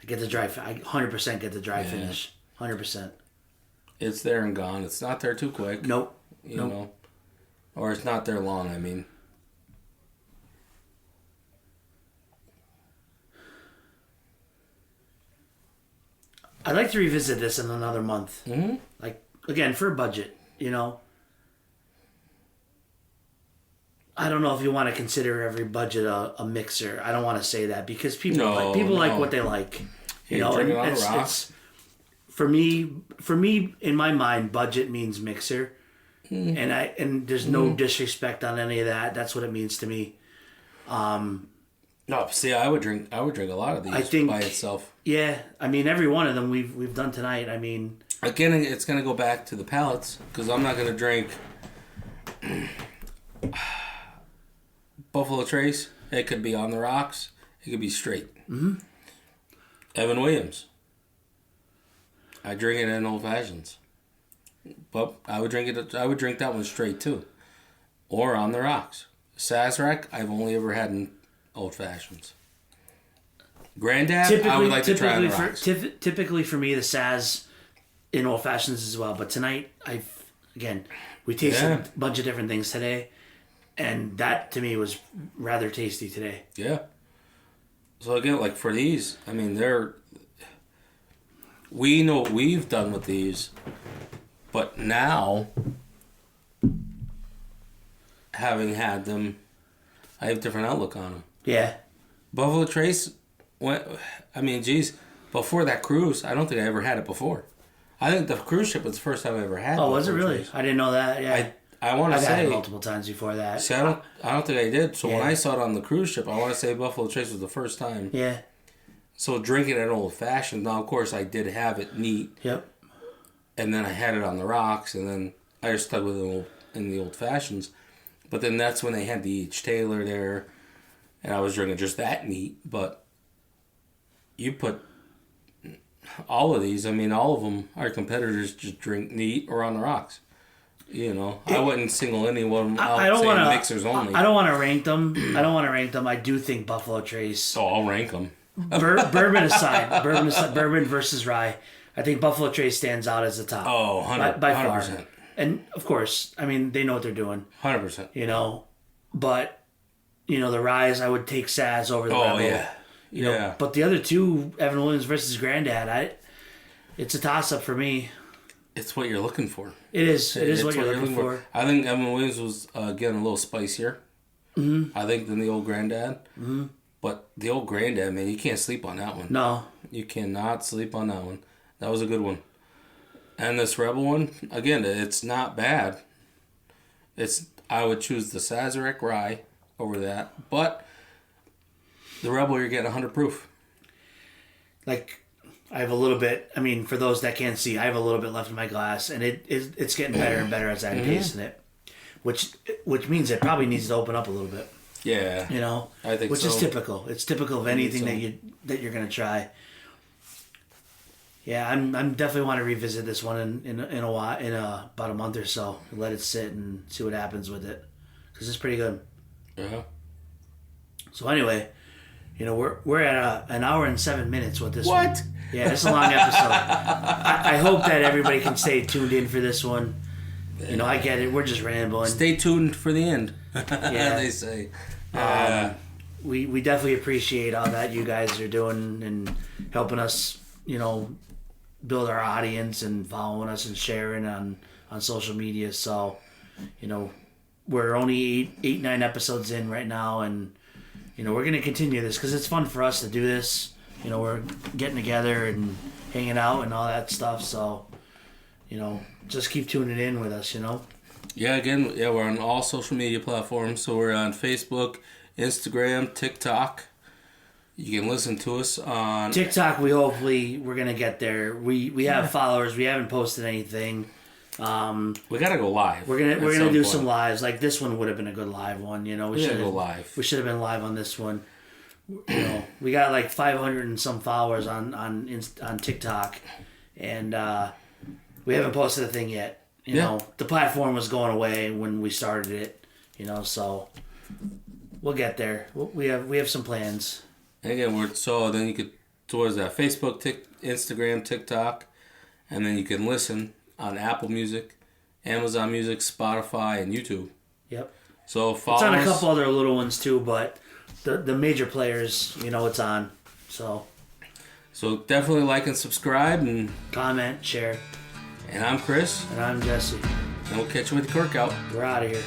I get the dry. I 100% get the dry finish. 100%. It's there and gone. It's not there too quick. Nope. You know, or it's not there long. I mean. I'd like to revisit this in another month. Mm-hmm. Like, again, for a budget, you know. I don't know if you want to consider every budget a mixer. I don't want to say that because people like what they like. You know, and it's for me in my mind, budget means mixer, and there's no disrespect on any of that. That's what it means to me. No, see, I would drink a lot of these by itself. Yeah, I mean, every one of them we've done tonight. I mean, again, it's gonna go back to the palates because I'm not gonna drink. Buffalo Trace, it could be on the rocks. It could be straight. Mm-hmm. Evan Williams. I drink it in old fashions, but I would drink it. I would drink that one straight too, or on the rocks. Sazerac, I've only ever had in old fashions. Granddad, I would like to try on the rocks. Typically for me, the Saz in old fashions as well. But tonight, we tasted a bunch of different things today, and that to me was rather tasty today. Yeah. So again, like for these, I mean, we know what we've done with these, but now, having had them, I have a different outlook on them. Yeah. Buffalo Trace, before that cruise, I don't think I ever had it before. I think the cruise ship was the first time I ever had it. Oh, was it really? Trace. I didn't know that, yeah. I want to say... I've had it multiple times before that. See, I don't think I did. So when I saw it on the cruise ship, I want to say Buffalo Trace was the first time. Yeah. So drinking it old fashioned. Now, of course, I did have it neat. Yep. And then I had it on the rocks, and then I just stuck with it in the old fashions. But then that's when they had the H. Taylor there, and I was drinking just that neat. But you put all of these, all of them, our competitors just drink neat or on the rocks. I wouldn't single any one of them out saying mixers only. I don't want to rank them. I do think Buffalo Trace. Oh, I'll rank them. Bourbon aside, bourbon versus rye, I think Buffalo Trace stands out as the top. Oh, 100%. By far. And, of course, they know what they're doing. 100%. But, the ryes, I would take Saz over the Rebel. Oh, yeah. But the other two, Evan Williams versus Granddad, it's a toss-up for me. It's what you're looking for. It is. It is what you're looking for. I think Evan Williams was, getting a little spicier. Mm-hmm. I think than the old Granddad. Mm-hmm. But the old Granddad, man, you can't sleep on that one. No. You cannot sleep on that one. That was a good one. And this Rebel one, again, it's not bad. I would choose the Sazerac Rye over that. But the Rebel, you're getting 100 proof. I have a little bit, for those that can't see, I have a little bit left in my glass, and it's getting better and better as I'm tasting it. Which means it probably needs to open up a little bit. Yeah. I think which is typical. It's typical of anything that you're going to try. Yeah, I'm definitely want to revisit this one in a while, about a month or so. Let it sit and see what happens with it, because it's pretty good. Yeah. So anyway, we're at an hour and 7 minutes with this one. What? Yeah, it's a long episode. I hope that everybody can stay tuned in for this one. I get it. We're just rambling. Stay tuned for the end. Yeah, they say. We definitely appreciate all that you guys are doing and helping us, build our audience and following us and sharing on social media. So, we're only 9 episodes in right now, and we're going to continue this because it's fun for us to do this. We're getting together and hanging out and all that stuff. So, just keep tuning in with us. Yeah, again, we're on all social media platforms. So we're on Facebook, Instagram, TikTok. You can listen to us on TikTok. We're gonna get there. We have followers. We haven't posted anything. We gotta go live. We're gonna do some lives. Like this one would have been a good live one. We should go live. We should have been live on this one. We got like 500 and some followers on TikTok, and we haven't posted a thing yet. The platform was going away when we started it. So we'll get there. We have some plans. And again, then you could towards that Facebook, Instagram, TikTok, and then you can listen on Apple Music, Amazon Music, Spotify, and YouTube. Yep. So follow us. It's on a couple other little ones too, but the major players, it's on. So definitely like and subscribe and comment, share. And I'm Chris. And I'm Jesse. And we'll catch you with the cork out. We're out of here.